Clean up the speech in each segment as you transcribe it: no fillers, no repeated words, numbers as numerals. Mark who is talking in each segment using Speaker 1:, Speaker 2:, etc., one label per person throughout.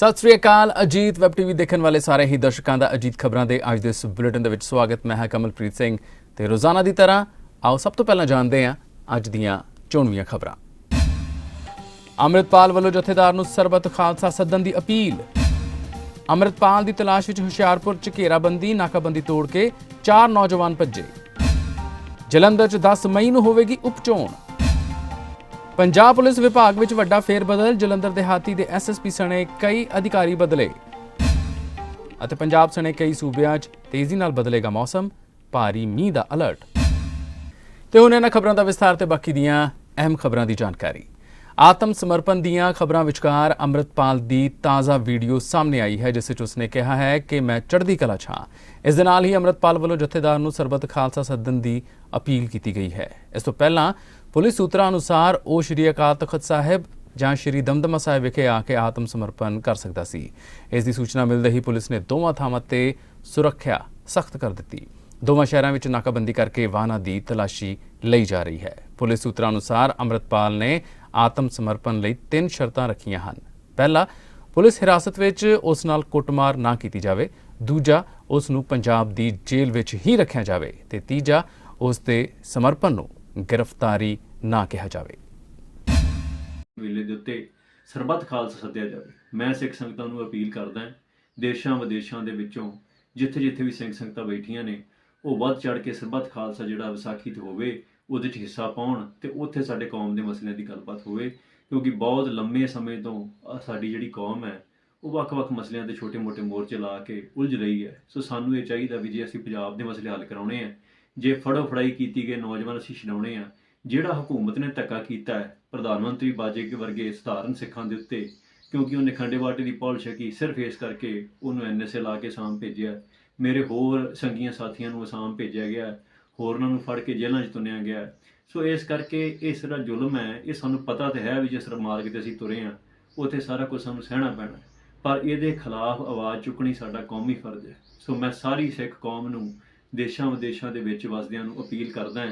Speaker 1: ਸਤਿ ਸ੍ਰੀ ਅਕਾਲ। Ajit web TV ਦੇਖਣ ਵਾਲੇ ਸਾਰੇ ਹੀ ਦਰਸ਼ਕਾਂ ਦਾ ਅਜੀਤ ਖਬਰਾਂ ਦੇ ਅੱਜ ਦੇ ਇਸ ਬੁਲੇਟਿਨ ਦੇ ਵਿੱਚ ਸਵਾਗਤ। ਮੈਂ ਹਾਂ ਕਮਲਪ੍ਰੀਤ ਸਿੰਘ ਤੇ ਰੋਜ਼ਾਨਾ ਦੀ ਤਰ੍ਹਾਂ ਆਓ ਸਭ ਤੋਂ ਪਹਿਲਾਂ ਜਾਣਦੇ ਹਾਂ ਅੱਜ ਦੀਆਂ ਚੋਣਵੀਆਂ ਖਬਰਾਂ। ਅੰਮ੍ਰਿਤਪਾਲ ਵੱਲੋਂ ਜਥੇਦਾਰ ਨੂੰ ਸਰਬੱਤ ਖਾਲਸਾ ਸੱਦਣ ਦੀ ਅਪੀਲ। ਅੰਮ੍ਰਿਤਪਾਲ ਦੀ ਤਲਾਸ਼ ਵਿੱਚ ਹੁਸ਼ਿਆਰਪੁਰ 'ਚ ਘੇਰਾਬੰਦੀ, ਨਾਕਾਬੰਦੀ ਤੋੜ ਕੇ 4 ਨੌਜਵਾਨ ਭੱਜੇ। ਜਲੰਧਰ 'ਚ 10 ਮਈ ਨੂੰ ਹੋਵੇਗੀ ਉਪਚੋਣ। ਪੰਜਾਬ ਪੁਲਿਸ ਵਿਭਾਗ ਵਿੱਚ ਵੱਡਾ ਫੇਰਬਦਲ, ਜਲੰਧਰ ਦਿਹਾਤੀ ਦੇ ਐਸਐਸਪੀ ਸਣੇ ਕਈ ਅਧਿਕਾਰੀ ਬਦਲੇ। ਅਤੇ ਪੰਜਾਬ ਸਣੇ ਕਈ ਸੂਬਿਆਂ 'ਚ ਤੇਜ਼ੀ ਨਾਲ ਬਦਲੇਗਾ ਮੌਸਮ, ਭਾਰੀ ਮੀਂਹ ਦਾ ਅਲਰਟ। ਤੇ ਹੁਣ ਇਹਨਾਂ ਖਬਰਾਂ ਦਾ ਵਿਸਥਾਰ ਤੇ ਬਾਕੀ ਦੀਆਂ ਅਹਿਮ ਖਬਰਾਂ ਦੀ ਜਾਣਕਾਰੀ। ਆਤਮ ਸਮਰਪਣ ਦੀਆਂ ਖਬਰਾਂ ਵਿਚਕਾਰ ਅੰਮ੍ਰਿਤਪਾਲ ਦੀ ਤਾਜ਼ਾ ਵੀਡੀਓ ਸਾਹਮਣੇ ਆਈ ਹੈ, ਜਿਸ ਵਿੱਚ ਉਸਨੇ ਕਿਹਾ ਹੈ ਕਿ ਮੈਂ ਚੜ੍ਹਦੀ ਕਲਾ 'ਚ ਹਾਂ। ਇਸ ਦੇ ਨਾਲ ਹੀ ਅੰਮ੍ਰਿਤਪਾਲ ਵੱਲੋਂ ਜਥੇਦਾਰ ਨੂੰ ਸਰਬੱਤ ਖਾਲਸਾ ਸੱਦਣ ਦੀ ਅਪੀਲ ਕੀਤੀ ਗਈ ਹੈ। ਇਸ ਤੋਂ ਪਹਿਲਾਂ ਪੁਲਿਸ ਸੂਤਰਾਂ ਅਨੁਸਾਰ ਉਹ ਸ਼੍ਰੀ ਅਕਾਲ ਤਖਤ ਸਾਹਿਬ ਜਾਂ ਸ਼੍ਰੀ ਦਮਦਮਾ ਸਾਹਿਬ ਵਿਖੇ ਆ ਕੇ ਆਤਮ ਸਮਰਪਣ ਕਰ ਸਕਦਾ ਸੀ। ਇਸ ਦੀ ਸੂਚਨਾ ਮਿਲਦੇ ਹੀ ਪੁਲਿਸ ਨੇ ਦੋਵਾਂ ਥਾਵਾਂ ਤੇ ਸੁਰੱਖਿਆ ਸਖਤ ਕਰ ਦਿੱਤੀ। ਦੋਵਾਂ ਸ਼ਹਿਰਾਂ ਵਿੱਚ ਨਾਕਾਬੰਦੀ ਕਰਕੇ ਵਾਹਨਾਂ ਦੀ ਤਲਾਸ਼ੀ ਲਈ ਜਾ ਰਹੀ ਹੈ। ਪੁਲਿਸ ਸੂਤਰਾਂ ਅਨੁਸਾਰ ਅੰਮ੍ਰਿਤਪਾਲ ਨੇ ਆਤਮ ਸਮਰਪਣ ਲਈ 3 ਸ਼ਰਤਾਂ ਰੱਖੀਆਂ ਹਨ। ਪਹਿਲਾ, ਪੁਲਿਸ ਹਿਰਾਸਤ ਵਿੱਚ ਉਸ ਨਾਲ ਕੁੱਟਮਾਰ ਨਾ ਕੀਤੀ ਜਾਵੇ। ਦੂਜਾ, ਉਸ ਨੂੰ ਪੰਜਾਬ ਦੀ ਜੇਲ੍ਹ ਵਿੱਚ ਹੀ ਰੱਖਿਆ ਜਾਵੇ। ਤੇ ਤੀਜਾ, ਉਸ ਦੇ ਸਮਰਪਣ ਨੂੰ ਗ੍ਰਿਫਤਾਰੀ ਨਾ ਕਿਹਾ ਜਾਵੇ।
Speaker 2: ਮੇਲੇ ਦੇ ਉੱਤੇ ਸਰਬੱਤ ਖਾਲਸਾ ਸੱਦਿਆ ਜਾਵੇ। ਮੈਂ ਸਿੱਖ ਸੰਗਤਾਂ ਨੂੰ ਅਪੀਲ ਕਰਦਾ, ਦੇਸ਼ਾਂ ਵਿਦੇਸ਼ਾਂ ਦੇ ਵਿੱਚੋਂ ਜਿੱਥੇ ਵੀ ਸਿੰਘ ਸੰਗਤਾਂ ਬੈਠੀਆਂ ਨੇ, ਉਹ ਵੱਧ ਚੜ੍ਹ ਕੇ ਸਰਬੱਤ ਖਾਲਸਾ ਜਿਹੜਾ ਵਿਸਾਖੀ ਤੇ ਹੋਵੇ, ਉਹਦੇ 'ਚ ਹਿੱਸਾ ਪਾਉਣ ਤੇ ਉੱਥੇ ਸਾਡੇ ਕੌਮ ਦੇ ਮਸਲਿਆਂ ਦੀ ਗੱਲਬਾਤ ਹੋਵੇ। ਕਿਉਂਕਿ ਬਹੁਤ ਲੰਮੇ ਸਮੇਂ ਤੋਂ ਸਾਡੀ ਜਿਹੜੀ ਕੌਮ ਹੈ ਉਹ ਵੱਖ-ਵੱਖ ਮਸਲਿਆਂ ਦੇ ਛੋਟੇ-ਮੋਟੇ ਮੋਰਚੇ ਲਾ ਕੇ ਉਲਝ ਰਹੀ ਹੈ। ਸੋ ਸਾਨੂੰ ਇਹ ਚਾਹੀਦਾ ਵੀ ਜੇ ਅਸੀਂ ਪੰਜਾਬ ਦੇ ਮਸਲੇ ਹੱਲ ਕਰਾਉਣੇ ਆ, ਜੇ ਫੜੋ ਫੜਾਈ ਕੀਤੀ ਗਏ ਨੌਜਵਾਨ ਅਸੀਂ ਛਡਾਉਣੇ ਆ, ਜਿਹੜਾ ਹਕੂਮਤ ਨੇ ਧੱਕਾ ਕੀਤਾ ਹੈ ਪ੍ਰਧਾਨ ਮੰਤਰੀ ਬਾਜੇ ਵਰਗੇ ਸਧਾਰਨ ਸਿੱਖਾਂ ਦੇ ਉੱਤੇ, ਕਿਉਂਕਿ ਉਹਨੇ ਖੰਡੇ ਬਾਟੇ ਦੀ ਪੌਲਿਸ਼ ਕੀ ਸਿਰਫ ਇਸ ਕਰਕੇ ਉਹਨੂੰ ਐਨਐਸਏ ਲਾ ਕੇ ਅਸਾਮ ਭੇਜਿਆ। ਮੇਰੇ ਹੋਰ ਸੰਗੀਆਂ ਸਾਥੀਆਂ ਨੂੰ ਅਸਾਮ ਭੇਜਿਆ ਗਿਆ, ਹੋਰਨਾਂ ਨੂੰ ਫੜ ਕੇ ਜੇਲ੍ਹਾਂ 'ਚ ਤੁੰਨਿਆ ਗਿਆ। ਸੋ ਇਸ ਕਰਕੇ ਇਹ ਸਾਰਾ ਜ਼ੁਲਮ ਹੈ, ਇਹ ਸਾਨੂੰ ਪਤਾ ਤਾਂ ਹੈ ਵੀ ਜਿਸ ਮਾਰਗ 'ਤੇ ਅਸੀਂ ਤੁਰੇ ਹਾਂ ਉੱਥੇ ਸਾਰਾ ਕੁਝ ਸਾਨੂੰ ਸਹਿਣਾ ਪੈਣਾ, ਪਰ ਇਹਦੇ ਖਿਲਾਫ ਆਵਾਜ਼ ਚੁੱਕਣੀ ਸਾਡਾ ਕੌਮੀ ਫਰਜ਼ ਹੈ। ਸੋ ਮੈਂ ਸਾਰੀ ਸਿੱਖ ਕੌਮ ਨੂੰ ਦੇਸ਼ਾਂ ਵਿਦੇਸ਼ਾਂ ਦੇ ਵਿੱਚ ਵਸਦਿਆਂ ਨੂੰ ਅਪੀਲ ਕਰਦਾ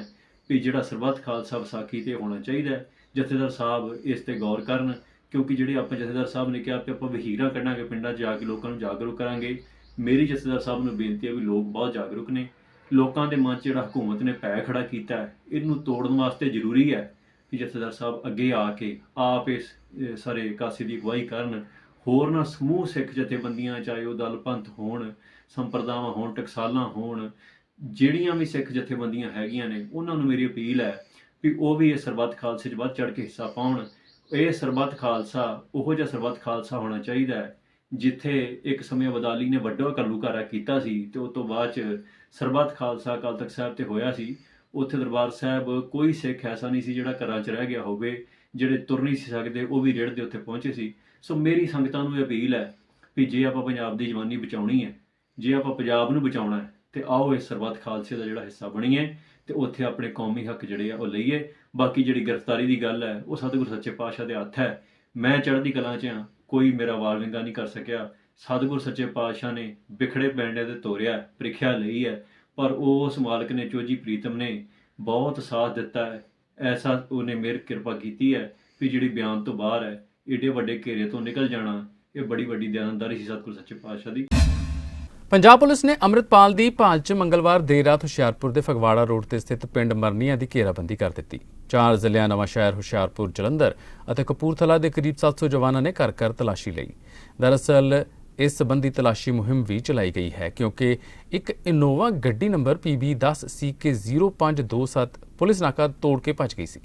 Speaker 2: ਵੀ ਜਿਹੜਾ ਸਰਬੱਤ ਖਾਲਸਾ ਵਿਸਾਖੀ 'ਤੇ ਹੋਣਾ ਚਾਹੀਦਾ, ਜਥੇਦਾਰ ਸਾਹਿਬ ਇਸ 'ਤੇ ਗੌਰ ਕਰਨ। ਕਿਉਂਕਿ ਜਿਹੜੇ ਆਪਾਂ ਜਥੇਦਾਰ ਸਾਹਿਬ ਨੇ ਕਿਹਾ ਕਿ ਆਪਾਂ ਵਹੀਰਾਂ ਕੱਢਾਂਗੇ, ਪਿੰਡਾਂ 'ਚ ਜਾ ਕੇ ਲੋਕਾਂ ਨੂੰ ਜਾਗਰੂਕ ਕਰਾਂਗੇ। ਮੇਰੀ ਜਥੇਦਾਰ ਸਾਹਿਬ ਨੂੰ ਬੇਨਤੀ ਹੈ ਵੀ ਲੋਕ ਬਹੁਤ ਜਾਗਰੂਕ ਨੇ। ਲੋਕਾਂ ਦੇ ਮਨ 'ਚ ਜਿਹੜਾ ਹਕੂਮਤ ਨੇ ਭੈ ਖੜਾ ਕੀਤਾ ਹੈ, ਇਹਨੂੰ ਤੋੜਨ ਵਾਸਤੇ ਜ਼ਰੂਰੀ ਹੈ ਕਿ ਜਥੇਦਾਰ ਸਾਹਿਬ ਅੱਗੇ ਆ ਕੇ ਆਪ ਇਸ ਸਾਰੇ ਕਾਸੇ ਦੀ ਅਗਵਾਈ ਕਰਨ। ਹੋਰਨਾਂ ਸਮੂਹ ਸਿੱਖ ਜਥੇਬੰਦੀਆਂ, ਚਾਹੇ ਉਹ ਦਲ ਪੰਥ ਹੋਣ, ਸੰਪਰਦਾਵਾਂ ਹੋਣ, ਟਕਸਾਲਾਂ ਹੋਣ, ਜਿਹੜੀਆਂ ਵੀ ਸਿੱਖ ਜਥੇਬੰਦੀਆਂ ਹੈਗੀਆਂ ਨੇ, ਉਹਨਾਂ ਨੂੰ ਮੇਰੀ ਅਪੀਲ ਹੈ ਵੀ ਉਹ ਵੀ ਇਹ ਸਰਬੱਤ ਖਾਲਸੇ 'ਚ ਵੱਧ ਚੜ੍ਹ ਕੇ ਹਿੱਸਾ ਪਾਉਣ। ਇਹ ਸਰਬੱਤ ਖਾਲਸਾ ਉਹੋ ਜਿਹਾ ਸਰਬੱਤ ਖਾਲਸਾ ਹੋਣਾ ਚਾਹੀਦਾ ਹੈ ਜਿੱਥੇ ਇੱਕ ਸਮੇਂ ਅਬਦਾਲੀ ਨੇ ਵੱਡਾ ਘੱਲੂਘਾਰਾ ਕੀਤਾ ਸੀ ਤੇ ਉਸ ਤੋਂ ਬਾਅਦ 'ਚ ਸਰਬੱਤ ਖਾਲਸਾ ਅਕਾਲ ਤਖਤ ਸਾਹਿਬ 'ਤੇ ਹੋਇਆ ਸੀ। ਉੱਥੇ ਦਰਬਾਰ ਸਾਹਿਬ ਕੋਈ ਸਿੱਖ ਐਸਾ ਨਹੀਂ ਸੀ ਜਿਹੜਾ ਘਰਾਂ 'ਚ ਰਹਿ ਗਿਆ ਹੋਵੇ, ਜਿਹੜੇ ਤੁਰ ਨਹੀਂ ਸੀ ਸਕਦੇ ਉਹ ਵੀ ਰੇੜ ਦੇ ਉੱਥੇ ਪਹੁੰਚੇ ਸੀ। ਸੋ ਮੇਰੀ ਸੰਗਤਾਂ ਨੂੰ ਇਹ ਅਪੀਲ ਹੈ ਵੀ ਜੇ ਆਪਾਂ ਪੰਜਾਬ ਦੀ ਜਵਾਨੀ ਬਚਾਉਣੀ ਹੈ, ਜੇ ਆਪਾਂ ਪੰਜਾਬ ਨੂੰ ਬਚਾਉਣਾ ਹੈ, ਤੇ ਆਓ ਇਸ ਸਰਬੱਤ ਖਾਲਸੇ ਦਾ ਜਿਹੜਾ ਹਿੱਸਾ ਬਣੀਏ ਤੇ ਉੱਥੇ ਆਪਣੇ ਕੌਮੀ ਹੱਕ ਜਿਹੜੇ ਆ ਉਹ ਲਈਏ। ਬਾਕੀ ਜਿਹੜੀ ਗ੍ਰਿਫਤਾਰੀ ਦੀ ਗੱਲ ਹੈ ਉਹ ਸਤਿਗੁਰ ਸੱਚੇ ਪਾਤਸ਼ਾਹ ਦੇ ਹੱਥ ਹੈ। ਮੈਂ ਚੜ੍ਹਦੀ ਕਲਾ 'ਚ ਹਾਂ, ਕੋਈ ਮੇਰਾ ਵਾਲ ਵਿੰਗਾ ਨਹੀਂ ਕਰ ਸਕਿਆ। ਸਤਿਗੁਰ ਸੱਚੇ ਪਾਤਸ਼ਾਹ ਨੇ ਬਿਖੜੇ ਪੈਂਡਿਆਂ ਤੇ ਤੋਰਿਆ, ਪ੍ਰੀਖਿਆ ਲਈ ਹੈ, ਪਰ ਉਸ ਮਾਲਕ ਨੇ ਚੋਜੀ ਪ੍ਰੀਤਮ ਨੇ ਬਹੁਤ ਸਾਥ ਦਿੱਤਾ ਹੈ। ਐਸਾ ਉਹਨੇ ਮਿਹਰ ਕਿਰਪਾ ਕੀਤੀ ਹੈ ਵੀ ਜਿਹੜੀ ਬਿਆਨ ਤੋਂ ਬਾਹਰ ਹੈ, ਏਡੇ ਵੱਡੇ ਘੇਰੇ ਤੋਂ ਨਿਕਲ ਜਾਣਾ, ਇਹ ਬੜੀ ਵੱਡੀ ਦਿਆਨਤਦਾਰੀ ਸੀ ਸਤਿਗੁਰ ਸੱਚੇ ਪਾਤਸ਼ਾਹ ਦੀ।
Speaker 1: ਪੰਜਾਬ ਪੁਲਿਸ ਨੇ ਅੰਮ੍ਰਿਤਪਾਲ ਦੀ ਭਾਲ 'ਚ ਮੰਗਲਵਾਰ ਦੇਰ ਰਾਤ ਹੁਸ਼ਿਆਰਪੁਰ ਦੇ ਫਗਵਾੜਾ ਰੋਡ ਤੇ ਸਥਿਤ ਪਿੰਡ ਮਰਨੀਆਂ ਦੀ ਘੇਰਾਬੰਦੀ ਕਰ ਦਿੱਤੀ। 4 ਜ਼ਿਲ੍ਹਿਆਂ ਨਵਾਂਸ਼ਹਿਰ, ਹੁਸ਼ਿਆਰਪੁਰ, ਜਲੰਧਰ ਅਤੇ ਕਪੂਰਥਲਾ ਦੇ ਕਰੀਬ 700 ਜਵਾਨਾਂ ਨੇ ਘਰ ਤਲਾਸ਼ੀ ਲਈ। ਦਰਅਸਲ ਇਸ ਸੰਬੰਧੀ ਤਲਾਸ਼ੀ ਮੁਹਿੰਮ ਵੀ ਚਲਾਈ ਗਈ ਹੈ ਕਿਉਂਕਿ ਇੱਕ ਇਨੋਵਾ ਗੱਡੀ ਨੰਬਰ PB 10 CK 0527 ਪੁਲਿਸ ਨਾਕਾ ਤੋੜ ਕੇ ਭੱਜ ਗਈ ਸੀ।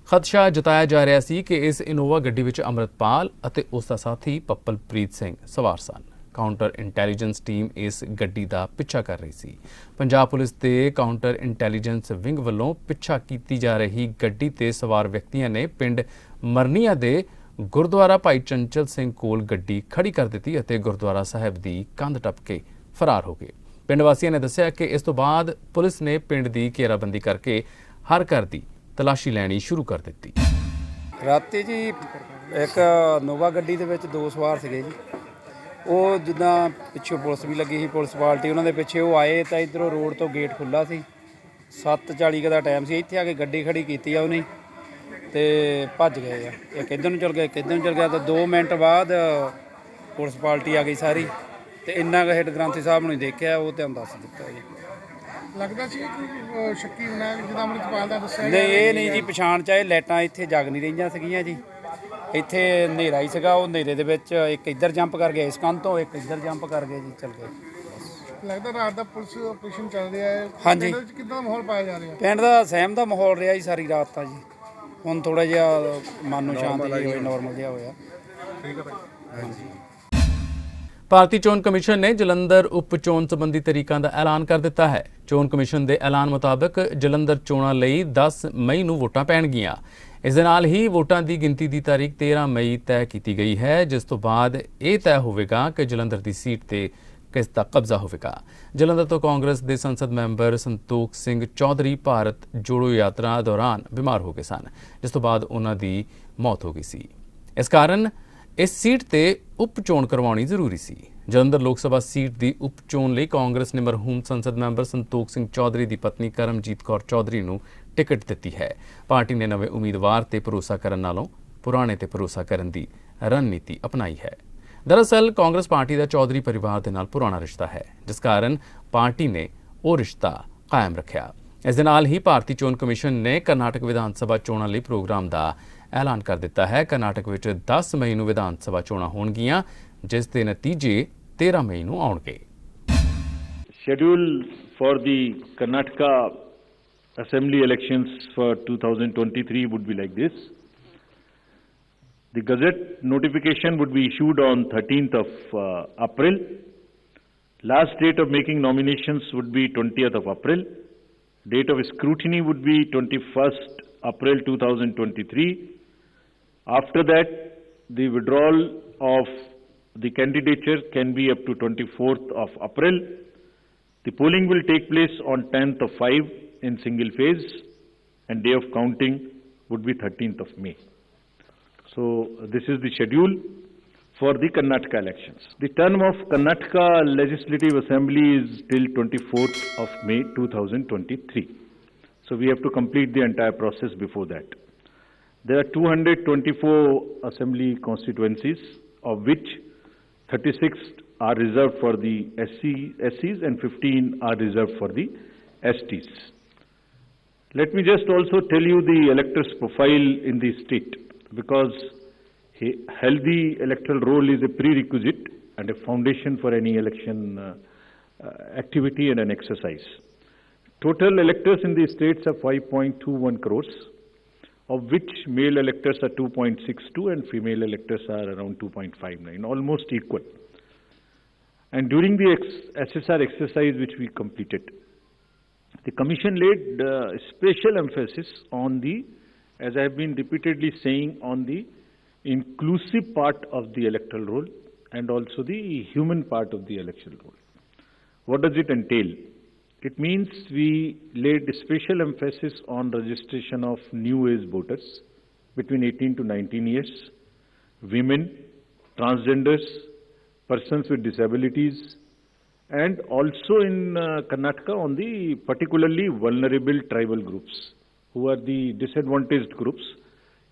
Speaker 1: ਖਦਸ਼ਾ ਜਤਾਇਆ ਜਾ ਰਿਹਾ ਸੀ ਕਿ ਇਸ ਇਨੋਵਾ ਗੱਡੀ ਵਿੱਚ ਅੰਮ੍ਰਿਤਪਾਲ ਅਤੇ ਉਸ ਦਾ ਸਾਥੀ ਪੱਪਲਪ੍ਰੀਤ ਸਿੰਘ ਸਵਾਰ ਸਨ। ਕਾਊਂਟਰ ਇੰਟੈਲੀਜੈਂਸ ਟੀਮ ਇਸ ਗੱਡੀ ਦਾ ਪਿੱਛਾ ਕਰ ਰਹੀ ਸੀ। ਪੰਜਾਬ ਪੁਲਿਸ ਦੇ ਕਾਊਂਟਰ ਇੰਟੈਲੀਜੈਂਸ ਵਿੰਗ ਵੱਲੋਂ ਪਿੱਛਾ ਕੀਤੀ ਜਾ ਰਹੀ ਗੱਡੀ ਤੇ ਸਵਾਰ ਵਿਅਕਤੀਆਂ ਨੇ ਪਿੰਡ ਮਰਨੀਆਂ ਦੇ ਗੁਰਦੁਆਰਾ ਭਾਈ ਚੰਚਲ ਸਿੰਘ ਕੋਲ ਗੱਡੀ ਖੜੀ ਕਰ ਦਿੱਤੀ ਅਤੇ ਗੁਰਦੁਆਰਾ ਸਾਹਿਬ ਦੀ ਕੰਧ ਟੱਪ ਕੇ ਫਰਾਰ ਹੋ ਗਏ। ਪਿੰਡ ਵਾਸੀਆਂ ਨੇ ਦੱਸਿਆ ਕਿ ਇਸ ਤੋਂ ਬਾਅਦ ਪੁਲਿਸ ਨੇ ਪਿੰਡ ਦੀ ਘੇਰਾਬੰਦੀ ਕਰਕੇ ਹਰ ਘਰ ਦੀ ਤਲਾਸ਼ੀ ਲੈਣੀ ਸ਼ੁਰੂ ਕਰ ਦਿੱਤੀ।
Speaker 3: ਰਾਤੀ ਜੀ ਇੱਕ ਨੋਵਾ ਗੱਡੀ ਦੇ ਵਿੱਚ 2 ਸਵਾਰ ਸੀਗੇ ਜੀ। ਉਹ ਜਿੱਦਾਂ ਪਿੱਛੋਂ ਪੁਲਿਸ ਵੀ ਲੱਗੀ ਸੀ, ਪੁਲਿਸ ਪਾਰਟੀ ਉਹਨਾਂ ਦੇ ਪਿੱਛੇ ਉਹ ਆਏ ਤਾਂ ਇੱਧਰੋਂ ਰੋਡ ਤੋਂ ਗੇਟ ਖੁੱਲ੍ਹਾ ਸੀ। 7:40 ਦਾ ਟਾਈਮ ਸੀ। ਇੱਥੇ ਆ ਕੇ ਗੱਡੀ ਖੜੀ ਕੀਤੀ ਆ ਉਹਨੇ ਤੇ ਭੱਜ ਗਏ ਆ। ਇੱਕ ਇੱਧਰ ਨੂੰ ਚਲ ਗਿਆ, ਇੱਕ ਇੱਧਰ ਨੂੰ ਚਲ ਗਿਆ। ਤਾਂ 2 ਮਿੰਟ ਬਾਅਦ ਪੁਲਿਸ ਪਾਰਟੀ ਆ ਗਈ ਸਾਰੀ ਤੇ ਇੰਨਾ ਕੁ ਹਿੱਟ ਗ੍ਰੰਥੀ ਸਾਹਿਬ ਨੂੰ ਹੀ ਦੇਖਿਆ, ਉਹ ਤੁਹਾਨੂੰ ਦੱਸ ਦਿੱਤਾ ਜੀ।
Speaker 4: ਲੱਗਦਾ ਸੀ ਕਿ ਸ਼ੱਕੀ ਬਣਾਇਆ ਜਿੱਦਾਂ ਅੰਮ੍ਰਿਤਪਾਲ ਦਾ ਦੱਸਿਆ
Speaker 3: ਨਹੀਂ ਇਹ ਨਹੀਂ ਜੀ, ਪਛਾਣ ਚਾਹੇ ਲਾਈਟਾਂ ਇੱਥੇ ਜਗ ਨਹੀਂ ਰਹੀਆਂ ਸੀਗੀਆਂ ਜੀ, ਇੱਥੇ ਹਨੇਰਾ ਹੀ ਸੀਗਾ, ਉਹ ਹਨੇਰੇ ਦੇ ਵਿੱਚ ਇੱਕ ਇੱਧਰ ਜੰਪ ਕਰ ਗਿਆ ਇਸ ਕੰਧ ਤੋਂ, ਇੱਕ ਇੱਧਰ ਜੰਪ ਕਰ ਗਿਆ ਜੀ, ਚੱਲ ਗਏ।
Speaker 4: ਲੱਗਦਾ ਰਾਤ ਦਾ ਪੁਲਿਸ ਆਪਰੇਸ਼ਨ ਚੱਲ ਰਿਹਾ ਹੈ,
Speaker 3: ਹਾਂਜੀ।
Speaker 4: ਪਿੰਡ ਵਿੱਚ ਕਿੱਦਾਂ ਦਾ ਮਾਹੌਲ ਪਾਇਆ ਜਾ ਰਿਹਾ?
Speaker 3: ਪਿੰਡ ਦਾ ਸਹਿਮ ਦਾ ਮਾਹੌਲ ਰਿਹਾ ਜੀ ਸਾਰੀ ਰਾਤ ਤਾਂ ਜੀ, ਹੁਣ ਥੋੜਾ ਜਿਹਾ ਮਨ ਨੂੰ ਸ਼ਾਂਤੀ ਜਿਹੀ ਹੋਈ, ਨਾਰਮਲ ਜਿਹਾ ਹੋਇਆ।
Speaker 1: ਭਾਰਤੀ ਚੋਣ ਕਮਿਸ਼ਨ ਨੇ ਜਲੰਧਰ ਉਪ ਚੋਣ ਸੰਬੰਧੀ ਤਰੀਕਾਂ ਦਾ ਐਲਾਨ ਕਰ ਦਿੱਤਾ ਹੈ। ਚੋਣ ਕਮਿਸ਼ਨ ਦੇ ਐਲਾਨ ਮੁਤਾਬਕ ਜਲੰਧਰ ਚੋਣਾਂ ਲਈ 10 ਮਈ ਨੂੰ ਵੋਟਾਂ ਪੈਣਗੀਆਂ। ਇਸ ਦੇ ਨਾਲ ਹੀ ਵੋਟਾਂ ਦੀ ਗਿਣਤੀ ਦੀ ਤਾਰੀਖ 13 ਮਈ ਤੈਅ ਕੀਤੀ ਗਈ ਹੈ, ਜਿਸ ਤੋਂ ਬਾਅਦ ਇਹ ਤੈਅ ਹੋਵੇਗਾ ਕਿ ਜਲੰਧਰ ਦੀ ਸੀਟ ਤੇ ਕਿਸ ਦਾ ਕਬਜ਼ਾ ਹੋਵੇਗਾ। ਜਲੰਧਰ ਤੋਂ ਕਾਂਗਰਸ ਦੇ ਸੰਸਦ ਮੈਂਬਰ ਸੰਤੋਖ ਸਿੰਘ ਚੌਧਰੀ ਭਾਰਤ ਜੋੜੋ ਯਾਤਰਾ ਦੌਰਾਨ ਬਿਮਾਰ ਹੋ ਗਏ ਸਨ, ਜਿਸ ਤੋਂ ਬਾਅਦ ਉਹਨਾਂ ਦੀ ਮੌਤ ਹੋ ਗਈ ਸੀ। ਇਸ ਕਾਰਨ ਇਸ ਸੀਟ ਤੇ ਉਪ ਚੋਣ ਕਰਵਾਉਣੀ ਜ਼ਰੂਰੀ ਸੀ। ਜਲੰਧਰ ਲੋਕ ਸਭਾ ਸੀਟ ਦੀ ਉਪ ਚੋਣ ਲਈ ਕਾਂਗਰਸ ਨੇ ਮਰਹੂਮ ਸੰਸਦ ਮੈਂਬਰ ਸੰਤੋਖ ਸਿੰਘ ਚੌਧਰੀ ਦੀ ਪਤਨੀ ਕਰਮਜੀਤ ਕੌਰ ਚੌਧਰੀ ਨੂੰ ਟਿਕਟ ਦਿੱਤੀ ਹੈ। ਪਾਰਟੀ ਨੇ ਨਵੇਂ ਉਮੀਦਵਾਰ ਤੇ ਭਰੋਸਾ ਕਰਨ ਨਾਲੋਂ ਪੁਰਾਣੇ ਤੇ ਭਰੋਸਾ ਕਰਨ ਦੀ ਰਣਨੀਤੀ ਅਪਣਾਈ ਹੈ। ਦਰਅਸਲ ਕਾਂਗਰਸ ਪਾਰਟੀ ਦਾ ਚੌਧਰੀ ਪਰਿਵਾਰ ਦੇ ਨਾਲ ਪੁਰਾਣਾ ਰਿਸ਼ਤਾ ਹੈ, ਜਿਸ ਕਾਰਨ ਪਾਰਟੀ ਨੇ ਉਹ ਰਿਸ਼ਤਾ ਕਾਇਮ ਰੱਖਿਆ। ਇਸ ਦੇ ਨਾਲ ਹੀ ਭਾਰਤੀ ਚੋਣ ਕਮਿਸ਼ਨ ਨੇ ਕਰਨਾਟਕ ਵਿਧਾਨ ਸਭਾ ਚੋਣਾਂ ਲਈ ਪ੍ਰੋਗਰਾਮ ਦਾ ਐਲਾਨ ਕਰ ਦਿੱਤਾ ਹੈ। ਕਰਨਾਟਕ ਵਿੱਚ 10 ਮਈ ਨੂੰ ਵਿਧਾਨ ਸਭਾ ਚੋਣਾਂ ਹੋਣਗੀਆਂ, ਜਿਸ ਦੇ ਨਤੀਜੇ 13 ਮਈ ਨੂੰ ਆਉਣਗੇ।
Speaker 5: Schedule for the Karnataka Assembly elections for 2023 would be like this. The Gazette notification would be issued on 13th of April. Last date of making nominations would be 20th of April. Date of scrutiny would be 21st April 2023. After that, the withdrawal of the candidature can be up to 24th of April. The polling will take place on 10th of 5 in single phase, and day of counting would be 13th of May. So this is the schedule for the Karnataka elections. The term of Karnataka Legislative Assembly is till 24th of May 2023. So we have to complete the entire process before that. There are 224 assembly constituencies, of which 36 are reserved for the SCs and 15 are reserved for the STs. Let me just also tell you the electors' profile in the state, because a healthy electoral roll is a prerequisite and a foundation for any election activity and an exercise. Total electors in the states are 5.21 crores, of which male electors are 2.62 and female electors are around 2.59, almost equal. And during the SSR exercise which we completed, the Commission laid special emphasis on the, as I have been repeatedly saying, on the inclusive part of the electoral roll and also the human part of the electoral roll. What does it entail? It means we laid special emphasis on registration of new age voters between 18 to 19 years, women, transgenders, persons with disabilities, and also in Karnataka on the particularly vulnerable tribal groups, who are the disadvantaged groups.